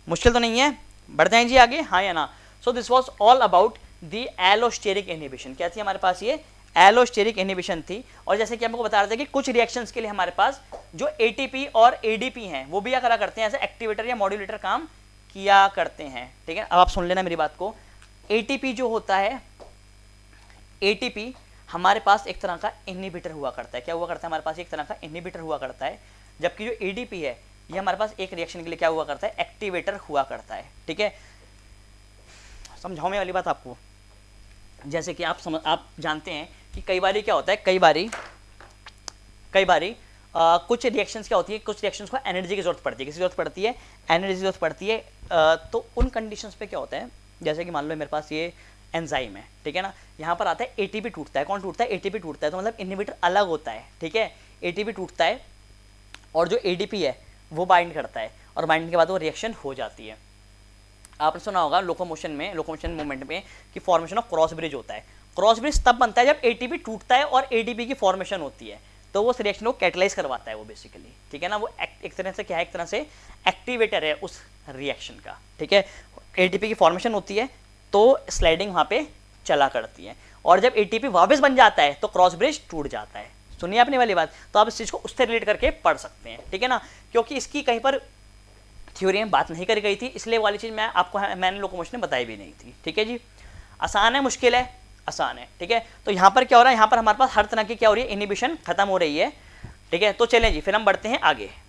मुश्किल तो नहीं है, बढ़ जाएं जी आगे, हाँ या ना। So this was all about the allosteric inhibition, क्या थी हमारे पास, ये एलोस्टेरिक इनहिबिशन थी। और जैसे कि हमको बता रहे थे कि कुछ रिएक्शंस के लिए हमारे पास जो एटीपी और एडीपी हैं वो भी क्या करा करते हैं, ऐसे एक्टिवेटर या मॉड्यूलेटर काम किया करते हैं, ठीक है। अब आप सुन लेना मेरी बात को, एटीपी जो होता है, एटीपी हमारे पास एक तरह का इनहिबिटर हुआ करता है, क्या हुआ करता है, हमारे पास एक तरह का इनहिबिटर हुआ करता है, जबकि जो एडीपी है ये हमारे पास एक रिएक्शन के लिए क्या हुआ करता है, एक्टिवेटर हुआ करता है, ठीक है। समझाओ मैं वाली बात आपको, जैसे कि आप जानते हैं कि कई बारी क्या होता है, कई बारी कुछ रिएक्शंस क्या होती है, कुछ रिएक्शंस को एनर्जी की जरूरत पड़ती है, किसी जरूरत पड़ती है, एनर्जी की जरूरत पड़ती है, तो उन कंडीशंस पे क्या होता है, जैसे कि मान लो मेरे पास ये एंजाइम है, ठीक है ना, यहाँ पर आता है एटीपी टूटता है, कौन टूटता है, एटीपी टूटता है, तो मतलब इनहिबिटर अलग होता है, ठीक है, एटीपी टूटता है और जो एडीपी है वो बाइंड करता है, और बाइंड के बाद वो रिएक्शन हो जाती है। आपने सुना होगा लोकोमोशन मूवमेंट में कि फॉर्मेशन ऑफ क्रॉस ब्रिज होता है, क्रॉस ब्रिज तब बनता है जब एटीपी टूटता है और एडीपी की फॉर्मेशन होती है, तो वो रिएक्शन को कैटलाइज करवाता है वो बेसिकली, ठीक है ना, वो एक तरह से क्या है, एक तरह से एक्टिवेटर है उस रिएक्शन का, ठीक है। एटीपी की फॉर्मेशन होती है तो स्लाइडिंग वहाँ पे चला करती है, और जब एटीपी वापस बन जाता है तो क्रॉस ब्रिज टूट जाता है। सुनिए आपने वाली बात, तो आप इस चीज़ को उससे रिलेट करके पढ़ सकते हैं, ठीक है ना, क्योंकि इसकी कहीं पर थ्योरी में बात नहीं करी गई थी, इसलिए वाली चीज़ मैंने लोकोमोशन में बताई भी नहीं थी। ठीक है जी, आसान है मुश्किल है? आसान है। ठीक है, तो यहाँ पर क्या हो रहा है, यहाँ पर हमारे पास हर तरह की क्या हो रही है, इनहिबिशन खत्म हो रही है। ठीक है, तो चलें जी, फिर हम बढ़ते हैं आगे।